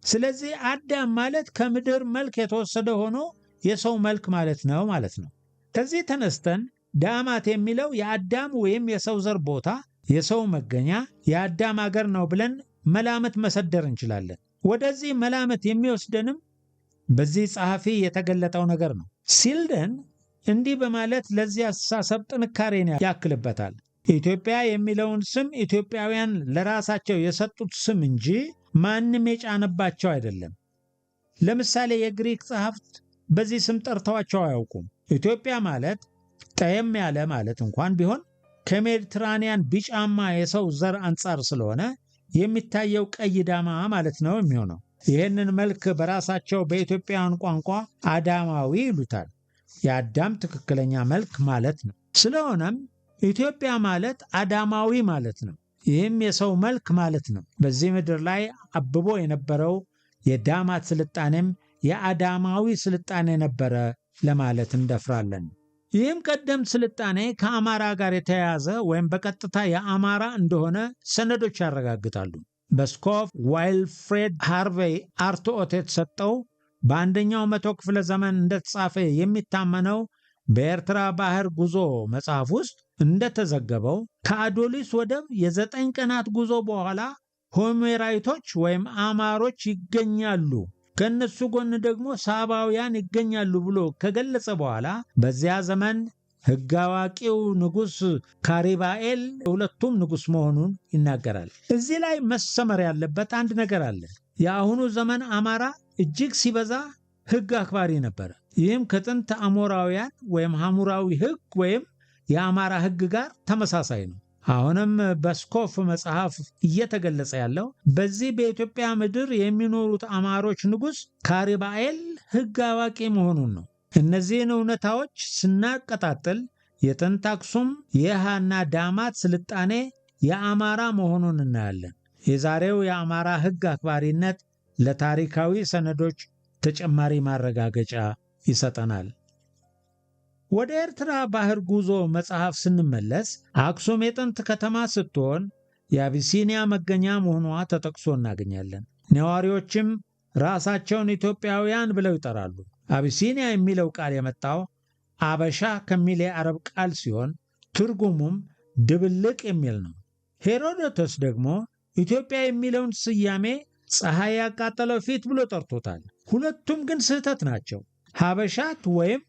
ስለዚህ አዳም ማለት ከምድር መልክ የተወሰደ ሆኖ የሰው መልክ ማለት ነው። ከዚህ ተነስተን ዳማት የሚለው የአዳም ወይም የሰው ዘር ቦታ፣ የሰው መገኛ፣ የአዳም አገር ነው ብለን መላምት መሰደር እንችላለን። ወደዚህ መላምት የሚወስደንም በዚህ ጸሐፊ የተገለጠው ነገር ነው። ሲልደን እንዲህ በማለት ለዚህ አስተሳሰብ ጥንካሬን ያክልበታል። ኢትዮጵያ የሚለውን ስም ኢትዮጵያውያን ለራሳቸው የሰጡት ስም እንጂ ማንም የጫነባቸው አይደለም። ለምሳሌ የግሪክ ጸሐፍት በዚህ ስም ጠርተዋቸው አያውቁም። ኢትዮጵያ ማለት ጠየም ያለ ማለት እንኳን ቢሆን ከሜዲትራኒያን ቢጫማ የሰው ዘር አንጻር ስለሆነ የሚታየው ቀይ ዳማ ማለት ነው የሚሆነው። ይህንን መልክ በራሳቸው በኢትዮጵያውያን ቋንቋ አዳማዊ ይሉታል። የአዳም ትክክለኛ መልክ ማለት ነው። ስለሆነም ኢትዮጵያ ማለት አዳማዊ ማለት ነው። ይህም የሰው መልክ ማለት ነው። በዚህ ምድር ላይ አብቦ የነበረው የዳማት ስልጣኔም የአዳማዊ ስልጣኔ ነበረ ለማለት እንደፍራለን። ይህም ቀደምት ስልጣኔ ከአማራ ጋር የተያያዘ ወይም በቀጥታ የአማራ እንደሆነ ሰነዶች ያረጋግጣሉ። በስኮፍ ዋይልፍሬድ ሃርቬይ አርትዖት የተሰጠው በአንደኛው መቶ ክፍለ ዘመን እንደተጻፈ የሚታመነው በኤርትራ ባህር ጉዞ መጽሐፍ ውስጥ እንደተዘገበው ከአዶሊስ ወደብ የ9 ቀናት ጉዞ በኋላ ሆሜራይቶች ወይም አማሮች ይገኛሉ፣ ከነሱ ጎን ደግሞ ሳባውያን ይገኛሉ ብሎ ከገለጸ በኋላ በዚያ ዘመን ሕግ አዋቂው ንጉሥ ካሪባኤል ሁለቱም ንጉሥ መሆኑን ይናገራል። እዚህ ላይ መሰመር ያለበት አንድ ነገር አለ። የአሁኑ ዘመን አማራ እጅግ ሲበዛ ሕግ አክባሪ ነበረ። ይህም ከጥንት አሞራውያን ወይም ሐሙራዊ ሕግ ወይም የአማራ ሕግ ጋር ተመሳሳይ ነው። አሁንም በስኮፍ መጽሐፍ እየተገለጸ ያለው በዚህ በኢትዮጵያ ምድር የሚኖሩት አማሮች ንጉሥ ካሪባኤል ሕግ አዋቂ መሆኑን ነው። እነዚህን እውነታዎች ስናቀጣጥል የጥንት አክሱም የሃና ዳማት ስልጣኔ የአማራ መሆኑን እናያለን። የዛሬው የአማራ ሕግ አክባሪነት ለታሪካዊ ሰነዶች ተጨማሪ ማረጋገጫ ይሰጠናል። ወደ ኤርትራ ባህር ጉዞ መጽሐፍ ስንመለስ አክሱም የጥንት ከተማ ስትሆን የአቢሲኒያ መገኛ መሆኗ ተጠቅሶ እናገኛለን። ነዋሪዎችም ራሳቸውን ኢትዮጵያውያን ብለው ይጠራሉ። አቢሲኒያ የሚለው ቃል የመጣው አበሻ ከሚል የአረብ ቃል ሲሆን ትርጉሙም ድብልቅ የሚል ነው። ሄሮዶተስ ደግሞ ኢትዮጵያ የሚለውን ስያሜ ፀሐይ ያቃጠለው ፊት ብሎ ጠርቶታል። ሁለቱም ግን ስህተት ናቸው። ሀበሻት ወይም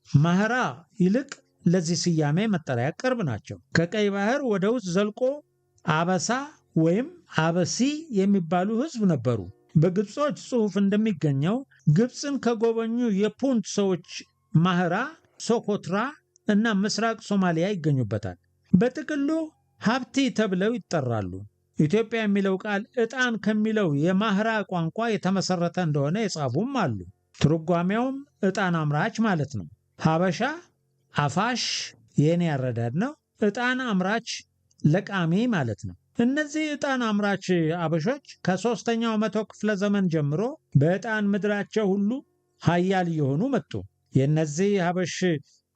ማህራ ይልቅ ለዚህ ስያሜ መጠሪያ ቅርብ ናቸው። ከቀይ ባህር ወደ ውስጥ ዘልቆ አበሳ ወይም አበሲ የሚባሉ ሕዝብ ነበሩ። በግብጾች ጽሑፍ እንደሚገኘው ግብፅን ከጎበኙ የፑንት ሰዎች ማህራ፣ ሶኮትራ እና ምስራቅ ሶማሊያ ይገኙበታል። በጥቅሉ ሀብቲ ተብለው ይጠራሉ። ኢትዮጵያ የሚለው ቃል ዕጣን ከሚለው የማህራ ቋንቋ የተመሰረተ እንደሆነ የጻፉም አሉ። ትርጓሜውም ዕጣን አምራች ማለት ነው። ሀበሻ አፋሽ የኔ ያረዳድ ነው። ዕጣን አምራች ለቃሚ ማለት ነው። እነዚህ ዕጣን አምራች አበሾች ከ3ኛው መቶ ክፍለ ዘመን ጀምሮ በዕጣን ምድራቸው ሁሉ ሀያል እየሆኑ መጡ። የእነዚህ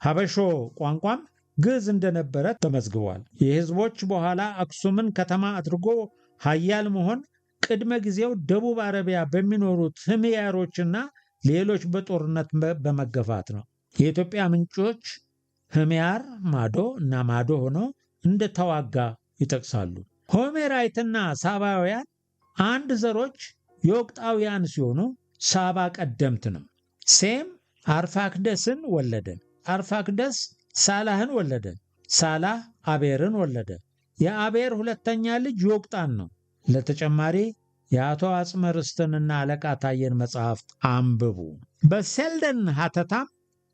ሀበሾ ቋንቋም ግዕዝ እንደነበረ ተመዝግቧል። የህዝቦች በኋላ አክሱምን ከተማ አድርጎ ሀያል መሆን ቅድመ ጊዜው ደቡብ አረቢያ በሚኖሩት ህምያሮችና ሌሎች በጦርነት በመገፋት ነው። የኢትዮጵያ ምንጮች ህምያር ማዶ እና ማዶ ሆኖ እንደተዋጋ ይጠቅሳሉ። ሆሜራይትና ሳባውያን አንድ ዘሮች የወቅጣውያን ሲሆኑ ሳባ ቀደምት ነው። ሴም አርፋክደስን ወለደ። አርፋክደስ ሳላህን ወለደ። ሳላህ አቤርን ወለደ። የአቤር ሁለተኛ ልጅ ዮቅጣን ነው። ለተጨማሪ የአቶ አጽመ ርስትንና አለቃ ታየን መጽሐፍት አንብቡ። በሴልደን ሀተታም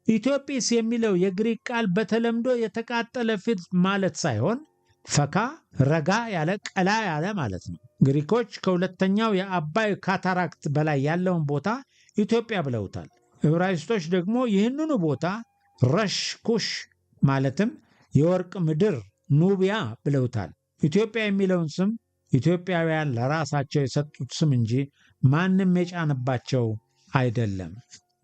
ኢትዮጲስ የሚለው የግሪክ ቃል በተለምዶ የተቃጠለ ፊት ማለት ሳይሆን ፈካ ረጋ ያለ ቀላ ያለ ማለት ነው። ግሪኮች ከሁለተኛው የአባይ ካታራክት በላይ ያለውን ቦታ ኢትዮጵያ ብለውታል። ዕብራይስጦች ደግሞ ይህንኑ ቦታ ረሽ ኩሽ ማለትም የወርቅ ምድር ኑቢያ ብለውታል። ኢትዮጵያ የሚለውን ስም ኢትዮጵያውያን ለራሳቸው የሰጡት ስም እንጂ ማንም የጫነባቸው አይደለም።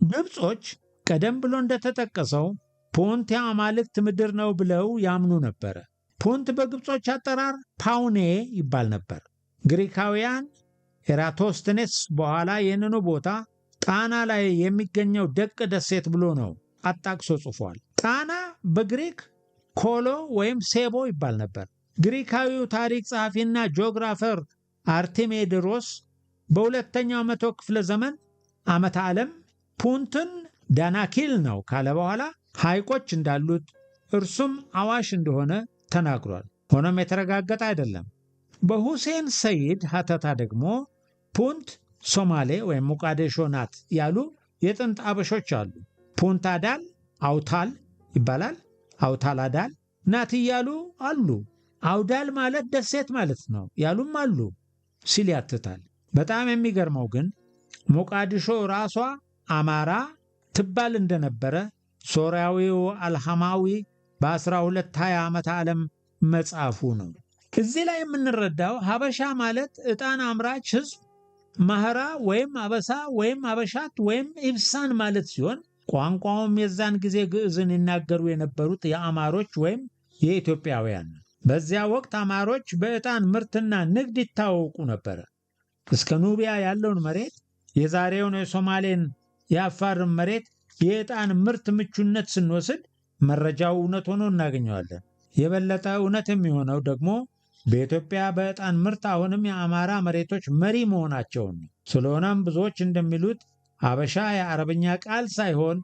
ግብጾች ቀደም ብሎ እንደተጠቀሰው ፖንት የአማልክት ምድር ነው ብለው ያምኑ ነበረ። ፖንት በግብጾች አጠራር ፓውኔ ይባል ነበር። ግሪካውያን ኤራቶስትኔስ በኋላ ይህንኑ ቦታ ጣና ላይ የሚገኘው ደቅ ደሴት ብሎ ነው አጣቅሶ ጽፏል። ጣና በግሪክ ኮሎ ወይም ሴቦ ይባል ነበር። ግሪካዊው ታሪክ ጸሐፊና ጂኦግራፈር አርቴሜድሮስ በሁለተኛው መቶ ክፍለ ዘመን ዓመተ ዓለም ፑንትን ዳናኪል ነው ካለ በኋላ ሐይቆች እንዳሉት እርሱም አዋሽ እንደሆነ ተናግሯል። ሆኖም የተረጋገጠ አይደለም። በሁሴን ሰይድ ሀተታ ደግሞ ፑንት ሶማሌ ወይም ሞቃዲሾ ናት ያሉ የጥንት አበሾች አሉ። ፑንታዳል አውታል ይባላል። አውታላዳል ናት እያሉ አሉ። አውዳል ማለት ደሴት ማለት ነው ያሉም አሉ ሲል ያትታል። በጣም የሚገርመው ግን ሞቃዲሾ ራሷ አማራ ትባል እንደነበረ ሶርያዊው አልሐማዊ በ1220 ዓመተ ዓለም መጽሐፉ ነው። እዚህ ላይ የምንረዳው ሀበሻ ማለት ዕጣን አምራች ሕዝብ፣ ማህራ ወይም አበሳ ወይም አበሻት ወይም ኢብሳን ማለት ሲሆን ቋንቋውም የዛን ጊዜ ግዕዝን ይናገሩ የነበሩት የአማሮች ወይም የኢትዮጵያውያን ነው። በዚያ ወቅት አማሮች በዕጣን ምርትና ንግድ ይታወቁ ነበረ። እስከ ኑቢያ ያለውን መሬት፣ የዛሬውን የሶማሌን የአፋርን መሬት የዕጣን ምርት ምቹነት ስንወስድ መረጃው እውነት ሆኖ እናገኘዋለን። የበለጠ እውነት የሚሆነው ደግሞ በኢትዮጵያ በዕጣን ምርት አሁንም የአማራ መሬቶች መሪ መሆናቸውን ነው። ስለሆነም ብዙዎች እንደሚሉት ሀበሻ የአረብኛ ቃል ሳይሆን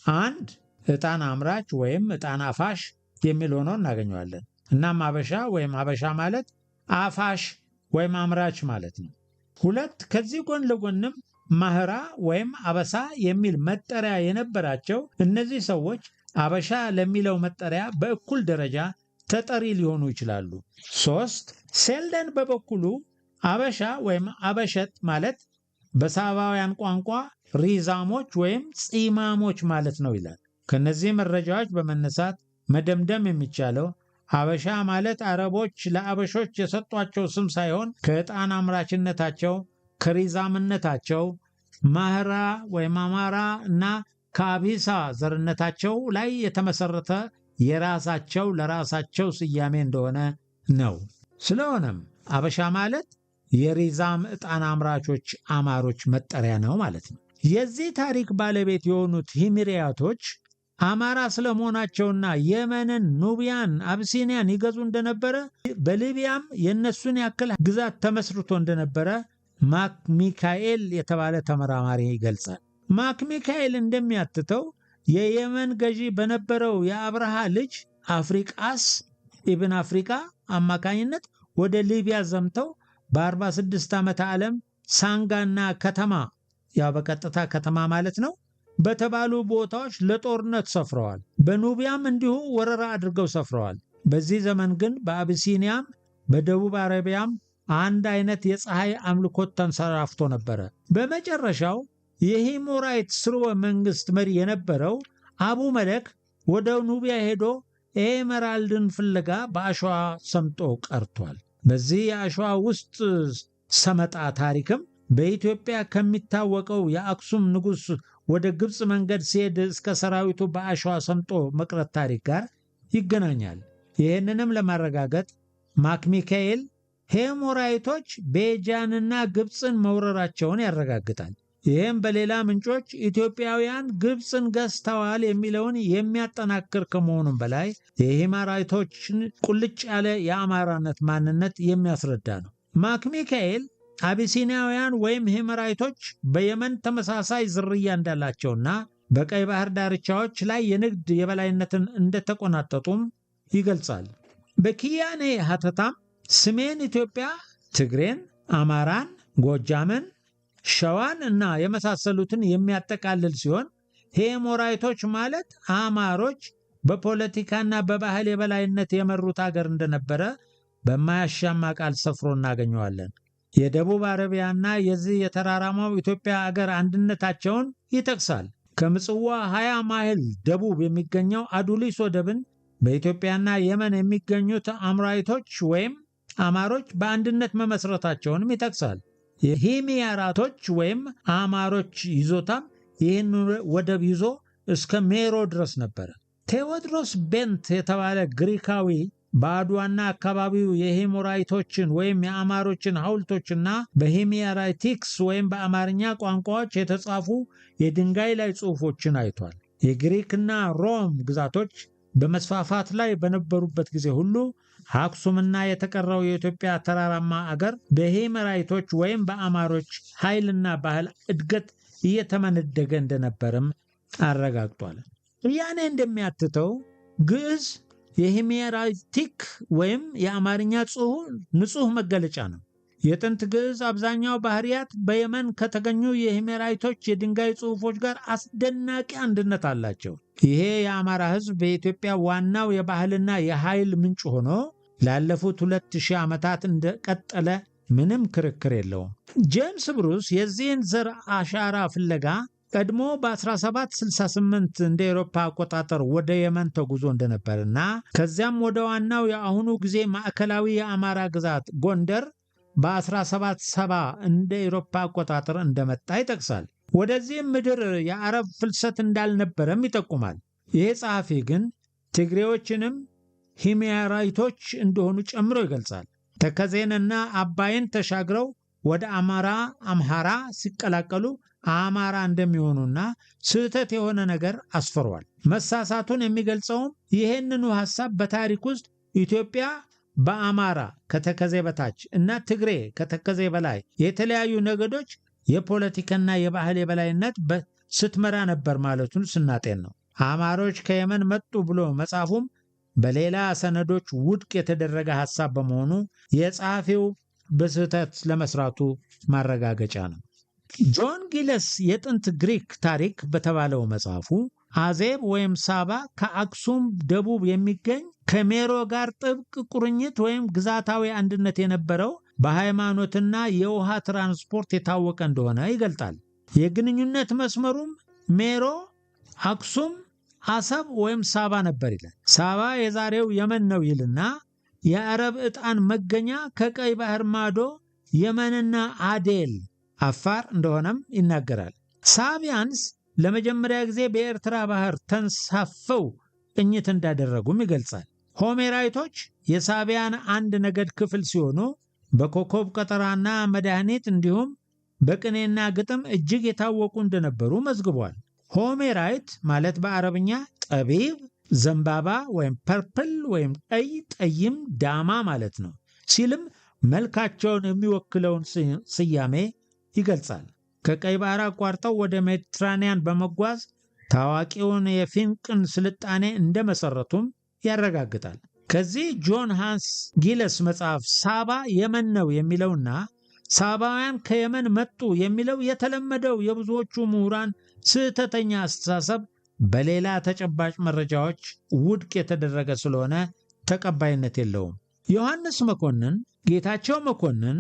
አንድ ዕጣን አምራች ወይም ዕጣን አፋሽ የሚል ሆኖ እናገኘዋለን። እናም ሀበሻ ወይም ሀበሻ ማለት አፋሽ ወይም አምራች ማለት ነው። ሁለት ከዚህ ጎን ለጎንም ማህራ ወይም አበሳ የሚል መጠሪያ የነበራቸው እነዚህ ሰዎች አበሻ ለሚለው መጠሪያ በእኩል ደረጃ ተጠሪ ሊሆኑ ይችላሉ። ሶስት ሴልደን በበኩሉ አበሻ ወይም አበሸት ማለት በሳባውያን ቋንቋ ሪዛሞች ወይም ፂማሞች ማለት ነው ይላል። ከነዚህ መረጃዎች በመነሳት መደምደም የሚቻለው ሀበሻ ማለት አረቦች ለአበሾች የሰጧቸው ስም ሳይሆን ከዕጣን አምራችነታቸው፣ ከሪዛምነታቸው፣ ማህራ ወይም አማራ እና ከአቢሳ ዘርነታቸው ላይ የተመሰረተ የራሳቸው ለራሳቸው ስያሜ እንደሆነ ነው። ስለሆነም አበሻ ማለት የሪዛም ዕጣን አምራቾች አማሮች መጠሪያ ነው ማለት ነው። የዚህ ታሪክ ባለቤት የሆኑት ሂሚሪያቶች አማራ ስለመሆናቸውና የመንን፣ ኑቢያን፣ አብሲኒያን ይገዙ እንደነበረ በሊቢያም የእነሱን ያክል ግዛት ተመስርቶ እንደነበረ ማክ ሚካኤል የተባለ ተመራማሪ ይገልጻል። ማክ ሚካኤል እንደሚያትተው የየመን ገዢ በነበረው የአብርሃ ልጅ አፍሪቃስ ኢብን አፍሪቃ አማካኝነት ወደ ሊቢያ ዘምተው በ46 ዓመተ ዓለም ሳንጋና ከተማ ያው በቀጥታ ከተማ ማለት ነው በተባሉ ቦታዎች ለጦርነት ሰፍረዋል። በኑቢያም እንዲሁ ወረራ አድርገው ሰፍረዋል። በዚህ ዘመን ግን በአቢሲኒያም በደቡብ አረቢያም አንድ አይነት የፀሐይ አምልኮት ተንሰራፍቶ ነበረ። በመጨረሻው የሂሞራይት ስርወ መንግስት መሪ የነበረው አቡ መለክ ወደ ኑቢያ ሄዶ ኤመራልድን ፍለጋ በአሸዋ ሰምጦ ቀርቷል። በዚህ የአሸዋ ውስጥ ሰመጣ ታሪክም በኢትዮጵያ ከሚታወቀው የአክሱም ንጉሥ ወደ ግብፅ መንገድ ሲሄድ እስከ ሰራዊቱ በአሸዋ ሰምጦ መቅረት ታሪክ ጋር ይገናኛል። ይህንንም ለማረጋገጥ ማክ ሚካኤል ሄሞራይቶች ቤጃንና ግብፅን መውረራቸውን ያረጋግጣል። ይህም በሌላ ምንጮች ኢትዮጵያውያን ግብፅን ገዝተዋል የሚለውን የሚያጠናክር ከመሆኑም በላይ የሄሞራይቶችን ቁልጭ ያለ የአማራነት ማንነት የሚያስረዳ ነው። ማክ ሚካኤል አቢሲኒያውያን ወይም ሄሞራይቶች በየመን ተመሳሳይ ዝርያ እንዳላቸውና በቀይ ባህር ዳርቻዎች ላይ የንግድ የበላይነትን እንደተቆናጠጡም ይገልጻል። በኪያኔ ሀተታም ሰሜን ኢትዮጵያ ትግሬን፣ አማራን፣ ጎጃምን፣ ሸዋን እና የመሳሰሉትን የሚያጠቃልል ሲሆን ሄሞራይቶች ማለት አማሮች በፖለቲካና በባህል የበላይነት የመሩት አገር እንደነበረ በማያሻማ ቃል ሰፍሮ እናገኘዋለን። የደቡብ አረቢያና የዚህ የተራራማው ኢትዮጵያ አገር አንድነታቸውን ይጠቅሳል። ከምጽዋ 20 ማይል ደቡብ የሚገኘው አዱሊስ ወደብን በኢትዮጵያና የመን የሚገኙት አምራይቶች ወይም አማሮች በአንድነት መመስረታቸውንም ይጠቅሳል። የሂሚያራቶች ወይም አማሮች ይዞታም ይህን ወደብ ይዞ እስከ ሜሮ ድረስ ነበረ። ቴዎድሮስ ቤንት የተባለ ግሪካዊ በአድዋና አካባቢው የሄሞራይቶችን ወይም የአማሮችን ሐውልቶችና በሄሚያራይቲክስ ወይም በአማርኛ ቋንቋዎች የተጻፉ የድንጋይ ላይ ጽሑፎችን አይቷል። የግሪክና ሮም ግዛቶች በመስፋፋት ላይ በነበሩበት ጊዜ ሁሉ አክሱምና የተቀረው የኢትዮጵያ ተራራማ አገር በሄሞራይቶች ወይም በአማሮች ኃይልና ባህል እድገት እየተመነደገ እንደነበርም አረጋግጧል። ያኔ እንደሚያትተው ግዕዝ የሄሜራይቲክ ወይም የአማርኛ ንጹሕ መገለጫ ነው። የጥንት ግዕዝ አብዛኛው ባህሪያት በየመን ከተገኙ የሂሜራይቶች የድንጋይ ጽሑፎች ጋር አስደናቂ አንድነት አላቸው። ይሄ የአማራ ሕዝብ በኢትዮጵያ ዋናው የባህልና የኃይል ምንጭ ሆኖ ላለፉት 2000 ዓመታት እንደቀጠለ ምንም ክርክር የለውም። ጄምስ ብሩስ የዚህን ዘር አሻራ ፍለጋ ቀድሞ በ1768 እንደ ኤሮፓ አቆጣጠር ወደ የመን ተጉዞ እንደነበርና ከዚያም ወደ ዋናው የአሁኑ ጊዜ ማዕከላዊ የአማራ ግዛት ጎንደር በ1770 እንደ ኤሮፓ አቆጣጠር እንደመጣ ይጠቅሳል። ወደዚህም ምድር የአረብ ፍልሰት እንዳልነበረም ይጠቁማል። ይሄ ጸሐፊ ግን ትግሬዎችንም ሂሜራይቶች እንደሆኑ ጨምሮ ይገልጻል። ተከዜንና አባይን ተሻግረው ወደ አምሃራ ሲቀላቀሉ አማራ እንደሚሆኑና ስህተት የሆነ ነገር አስፍሯል። መሳሳቱን የሚገልጸውም ይህንኑ ሐሳብ በታሪክ ውስጥ ኢትዮጵያ በአማራ ከተከዜ በታች እና ትግሬ ከተከዜ በላይ የተለያዩ ነገዶች የፖለቲካና የባህል የበላይነት ስትመራ ነበር ማለቱን ስናጤን ነው። አማሮች ከየመን መጡ ብሎ መጻፉም በሌላ ሰነዶች ውድቅ የተደረገ ሐሳብ በመሆኑ የጸሐፊው በስህተት ለመስራቱ ማረጋገጫ ነው። ጆን ጊለስ የጥንት ግሪክ ታሪክ በተባለው መጽሐፉ አዜብ ወይም ሳባ ከአክሱም ደቡብ የሚገኝ ከሜሮ ጋር ጥብቅ ቁርኝት ወይም ግዛታዊ አንድነት የነበረው በሃይማኖትና የውሃ ትራንስፖርት የታወቀ እንደሆነ ይገልጣል። የግንኙነት መስመሩም ሜሮ፣ አክሱም፣ አሰብ ወይም ሳባ ነበር ይላል። ሳባ የዛሬው የመን ነው ይልና የአረብ ዕጣን መገኛ ከቀይ ባህር ማዶ የመንና አዴል አፋር እንደሆነም ይናገራል። ሳቢያንስ ለመጀመሪያ ጊዜ በኤርትራ ባህር ተንሳፈው ቅኝት እንዳደረጉም ይገልጻል። ሆሜራይቶች የሳቢያን አንድ ነገድ ክፍል ሲሆኑ በኮከብ ቀጠራና መድኃኒት እንዲሁም በቅኔና ግጥም እጅግ የታወቁ እንደነበሩ መዝግቧል። ሆሜራይት ማለት በአረብኛ ጠቢብ፣ ዘንባባ ወይም ፐርፕል ወይም ቀይ፣ ጠይም፣ ዳማ ማለት ነው ሲልም መልካቸውን የሚወክለውን ስያሜ ይገልጻል። ከቀይ ባህር አቋርጠው ወደ ሜዲትራኒያን በመጓዝ ታዋቂውን የፊንቅን ስልጣኔ እንደመሰረቱም ያረጋግጣል። ከዚህ ጆን ሃንስ ጊለስ መጽሐፍ ሳባ የመን ነው የሚለውና ሳባውያን ከየመን መጡ የሚለው የተለመደው የብዙዎቹ ምሁራን ስህተተኛ አስተሳሰብ በሌላ ተጨባጭ መረጃዎች ውድቅ የተደረገ ስለሆነ ተቀባይነት የለውም። ዮሐንስ መኮንን፣ ጌታቸው መኮንን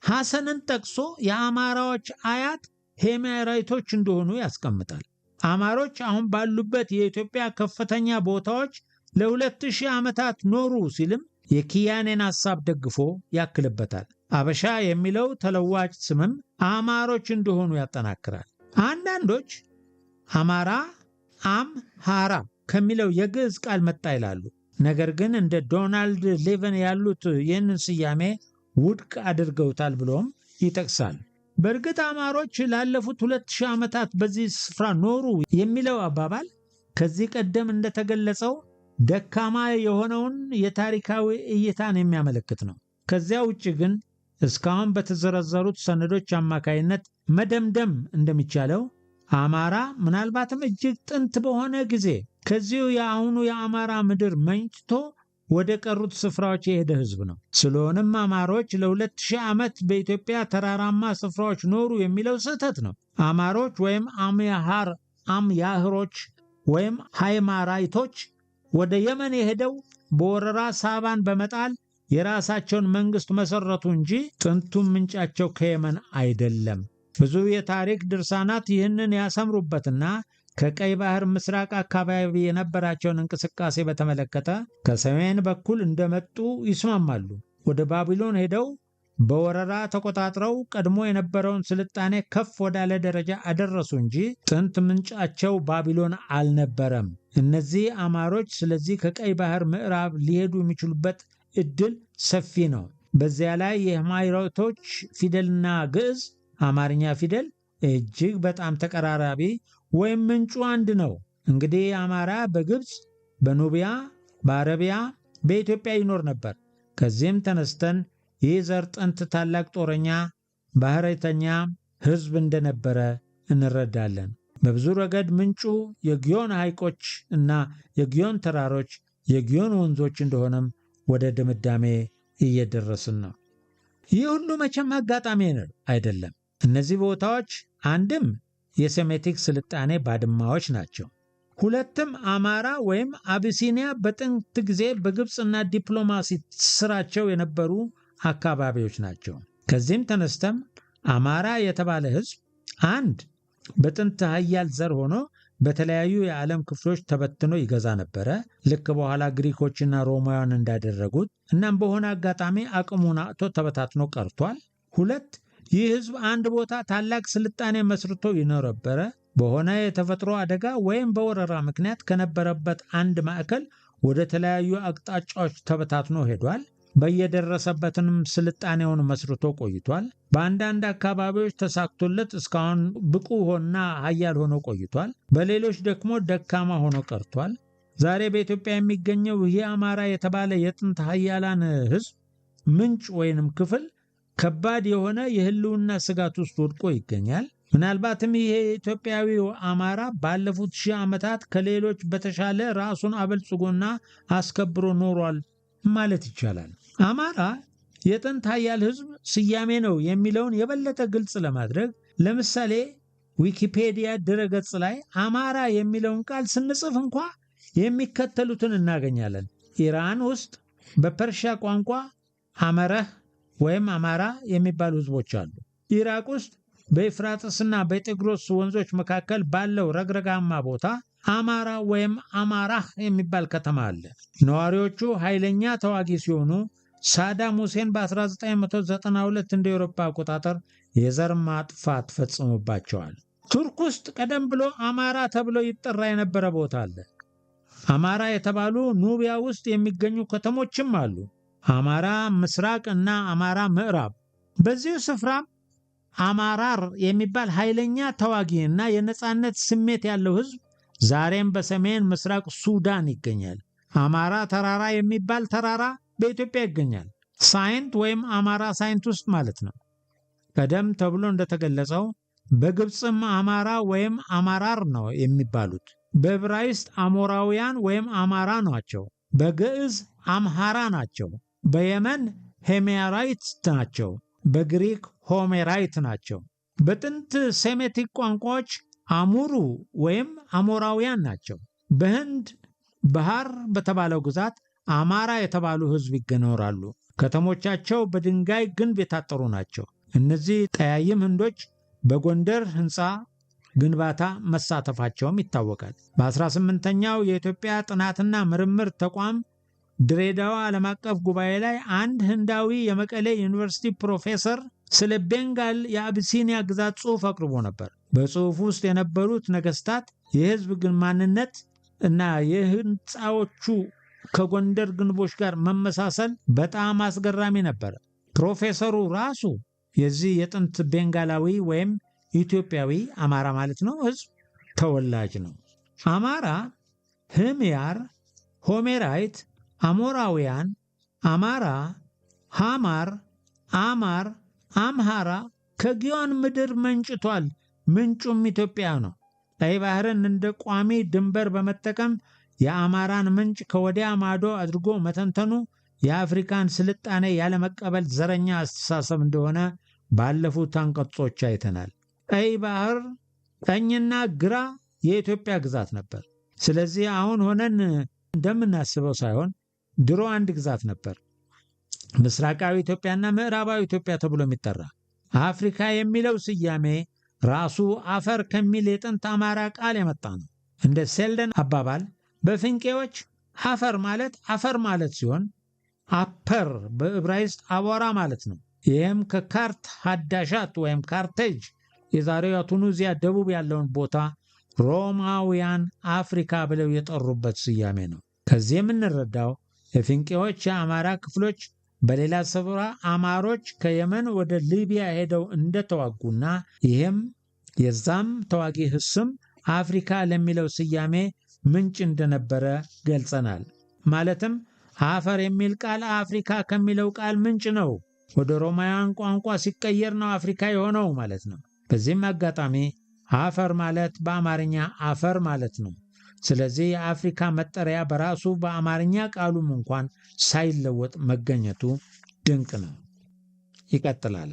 ሐሰንን ጠቅሶ የአማራዎች አያት ሄሜራይቶች እንደሆኑ ያስቀምጣል። አማሮች አሁን ባሉበት የኢትዮጵያ ከፍተኛ ቦታዎች ለ2000 ዓመታት ኖሩ ሲልም የኪያኔን ሐሳብ ደግፎ ያክልበታል። አበሻ የሚለው ተለዋጭ ስምም አማሮች እንደሆኑ ያጠናክራል። አንዳንዶች አማራ አምሃራ ከሚለው የግዕዝ ቃል መጣ ይላሉ። ነገር ግን እንደ ዶናልድ ሌቨን ያሉት ይህንን ስያሜ ውድቅ አድርገውታል ብሎም ይጠቅሳል። በእርግጥ አማሮች ላለፉት 2000 ዓመታት በዚህ ስፍራ ኖሩ የሚለው አባባል ከዚህ ቀደም እንደተገለጸው ደካማ የሆነውን የታሪካዊ እይታን የሚያመለክት ነው። ከዚያ ውጭ ግን እስካሁን በተዘረዘሩት ሰነዶች አማካይነት መደምደም እንደሚቻለው አማራ ምናልባትም እጅግ ጥንት በሆነ ጊዜ ከዚሁ የአሁኑ የአማራ ምድር መንጭቶ ወደ ቀሩት ስፍራዎች የሄደ ሕዝብ ነው። ስለሆነም አማሮች ለ2000 ዓመት በኢትዮጵያ ተራራማ ስፍራዎች ኖሩ የሚለው ስህተት ነው። አማሮች ወይም አምያህሮች ወይም ሃይማራይቶች ወደ የመን የሄደው በወረራ ሳባን በመጣል የራሳቸውን መንግስት መሰረቱ እንጂ ጥንቱም ምንጫቸው ከየመን አይደለም። ብዙ የታሪክ ድርሳናት ይህንን ያሰምሩበትና ከቀይ ባህር ምስራቅ አካባቢ የነበራቸውን እንቅስቃሴ በተመለከተ ከሰሜን በኩል እንደመጡ ይስማማሉ። ወደ ባቢሎን ሄደው በወረራ ተቆጣጥረው ቀድሞ የነበረውን ስልጣኔ ከፍ ወዳለ ደረጃ አደረሱ እንጂ ጥንት ምንጫቸው ባቢሎን አልነበረም። እነዚህ አማሮች ስለዚህ ከቀይ ባህር ምዕራብ ሊሄዱ የሚችሉበት እድል ሰፊ ነው። በዚያ ላይ የሄሜራይቶች ፊደልና ግዕዝ አማርኛ ፊደል እጅግ በጣም ተቀራራቢ ወይም ምንጩ አንድ ነው። እንግዲህ አማራ በግብፅ፣ በኑቢያ፣ በአረቢያ፣ በኢትዮጵያ ይኖር ነበር። ከዚህም ተነስተን ይህ ዘር ጥንት ታላቅ ጦረኛ፣ ባህረተኛ ሕዝብ እንደነበረ እንረዳለን። በብዙ ረገድ ምንጩ የግዮን ሐይቆች እና የግዮን ተራሮች፣ የግዮን ወንዞች እንደሆነም ወደ ድምዳሜ እየደረስን ነው። ይህ ሁሉ መቼም አጋጣሚ አይደለም። እነዚህ ቦታዎች አንድም የሴሜቲክ ስልጣኔ ባድማዎች ናቸው፣ ሁለትም አማራ ወይም አቢሲኒያ በጥንት ጊዜ በግብፅና ዲፕሎማሲ ስራቸው የነበሩ አካባቢዎች ናቸው። ከዚህም ተነስተም አማራ የተባለ ሕዝብ አንድ በጥንት ኃያል ዘር ሆኖ በተለያዩ የዓለም ክፍሎች ተበትኖ ይገዛ ነበረ፣ ልክ በኋላ ግሪኮችና ሮማውያን እንዳደረጉት። እናም በሆነ አጋጣሚ አቅሙን አጥቶ ተበታትኖ ቀርቷል። ሁለት ይህ ሕዝብ አንድ ቦታ ታላቅ ስልጣኔ መስርቶ ይኖር ነበረ። በሆነ የተፈጥሮ አደጋ ወይም በወረራ ምክንያት ከነበረበት አንድ ማዕከል ወደ ተለያዩ አቅጣጫዎች ተበታትኖ ሄዷል። በየደረሰበትንም ስልጣኔውን መስርቶ ቆይቷል። በአንዳንድ አካባቢዎች ተሳክቶለት እስካሁን ብቁ ሆና ኃያል ሆኖ ቆይቷል። በሌሎች ደግሞ ደካማ ሆኖ ቀርቷል። ዛሬ በኢትዮጵያ የሚገኘው ይህ አማራ የተባለ የጥንት ኃያላን ሕዝብ ምንጭ ወይንም ክፍል ከባድ የሆነ የህልውና ስጋት ውስጥ ወድቆ ይገኛል። ምናልባትም ይሄ የኢትዮጵያዊው አማራ ባለፉት 1000 ዓመታት ከሌሎች በተሻለ ራሱን አበልጽጎና አስከብሮ ኖሯል ማለት ይቻላል። አማራ የጥንት ኃያል ሕዝብ ስያሜ ነው የሚለውን የበለጠ ግልጽ ለማድረግ ለምሳሌ ዊኪፔዲያ ድረገጽ ላይ አማራ የሚለውን ቃል ስንጽፍ እንኳ የሚከተሉትን እናገኛለን። ኢራን ውስጥ በፐርሺያ ቋንቋ አመረህ ወይም አማራ የሚባሉ ሕዝቦች አሉ። ኢራቅ ውስጥ በኤፍራጥስና በጤግሮስ ወንዞች መካከል ባለው ረግረጋማ ቦታ አማራ ወይም አማራህ የሚባል ከተማ አለ። ነዋሪዎቹ ኃይለኛ ተዋጊ ሲሆኑ ሳዳም ሁሴን በ1992 እንደ አውሮፓ አቆጣጠር የዘር ማጥፋት ፈጽሞባቸዋል። ቱርክ ውስጥ ቀደም ብሎ አማራ ተብሎ ይጠራ የነበረ ቦታ አለ። አማራ የተባሉ ኑቢያ ውስጥ የሚገኙ ከተሞችም አሉ። አማራ ምስራቅ እና አማራ ምዕራብ። በዚሁ ስፍራ አማራር የሚባል ኃይለኛ ተዋጊ እና የነጻነት ስሜት ያለው ሕዝብ ዛሬም በሰሜን ምስራቅ ሱዳን ይገኛል። አማራ ተራራ የሚባል ተራራ በኢትዮጵያ ይገኛል። ሳይንት ወይም አማራ ሳይንት ውስጥ ማለት ነው። ቀደም ተብሎ እንደተገለጸው በግብፅም አማራ ወይም አማራር ነው የሚባሉት። በዕብራይስጥ አሞራውያን ወይም አማራ ናቸው። በግዕዝ አምሃራ ናቸው። በየመን ሄሜራይት ናቸው። በግሪክ ሆሜራይት ናቸው። በጥንት ሴሜቲክ ቋንቋዎች አሙሩ ወይም አሞራውያን ናቸው። በህንድ ባህር በተባለው ግዛት አማራ የተባሉ ሕዝብ ይኖራሉ። ከተሞቻቸው በድንጋይ ግንብ የታጠሩ ናቸው። እነዚህ ጠያይም ህንዶች በጎንደር ህንፃ ግንባታ መሳተፋቸውም ይታወቃል። በ18ኛው የኢትዮጵያ ጥናትና ምርምር ተቋም ድሬዳዋ ዓለም አቀፍ ጉባኤ ላይ አንድ ህንዳዊ የመቀሌ ዩኒቨርሲቲ ፕሮፌሰር ስለ ቤንጋል የአቢሲኒያ ግዛት ጽሑፍ አቅርቦ ነበር። በጽሑፍ ውስጥ የነበሩት ነገስታት የህዝብ ግን ማንነት እና የህንፃዎቹ ከጎንደር ግንቦች ጋር መመሳሰል በጣም አስገራሚ ነበር። ፕሮፌሰሩ ራሱ የዚህ የጥንት ቤንጋላዊ ወይም ኢትዮጵያዊ አማራ ማለት ነው ህዝብ ተወላጅ ነው። አማራ፣ ህምያር፣ ሆሜራይት፣ አሞራውያን፣ አማራ፣ ሐማር፣ አማር፣ አምሃራ ከጊዮን ምድር መንጭቷል። ምንጩም ኢትዮጵያ ነው። ቀይ ባህርን እንደ ቋሚ ድንበር በመጠቀም የአማራን ምንጭ ከወዲያ ማዶ አድርጎ መተንተኑ የአፍሪካን ስልጣኔ ያለመቀበል ዘረኛ አስተሳሰብ እንደሆነ ባለፉት አንቀጾች አይተናል። ቀይ ባህር ቀኝና ግራ የኢትዮጵያ ግዛት ነበር። ስለዚህ አሁን ሆነን እንደምናስበው ሳይሆን ድሮ አንድ ግዛት ነበር። ምስራቃዊ ኢትዮጵያና ምዕራባዊ ኢትዮጵያ ተብሎ የሚጠራ አፍሪካ የሚለው ስያሜ ራሱ አፈር ከሚል የጥንት አማራ ቃል የመጣ ነው። እንደ ሴልደን አባባል በፍንቄዎች አፈር ማለት ሲሆን አፐር በዕብራይስጥ አቧራ ማለት ነው። ይህም ከካርት ሀዳሻት ወይም ካርቴጅ የዛሬዋ ቱኒዚያ ደቡብ ያለውን ቦታ ሮማውያን አፍሪካ ብለው የጠሩበት ስያሜ ነው። ከዚህ የምንረዳው የፍንቄዎች የአማራ ክፍሎች በሌላ ስፍራ አማሮች ከየመን ወደ ሊቢያ ሄደው እንደተዋጉና ይህም የዛም ተዋጊ ስም አፍሪካ ለሚለው ስያሜ ምንጭ እንደነበረ ገልጸናል። ማለትም አፈር የሚል ቃል አፍሪካ ከሚለው ቃል ምንጭ ነው። ወደ ሮማውያን ቋንቋ ሲቀየር ነው አፍሪካ የሆነው ማለት ነው። በዚህም አጋጣሚ አፈር ማለት በአማርኛ አፈር ማለት ነው። ስለዚህ የአፍሪካ መጠሪያ በራሱ በአማርኛ ቃሉም እንኳን ሳይለወጥ መገኘቱ ድንቅ ነው። ይቀጥላል።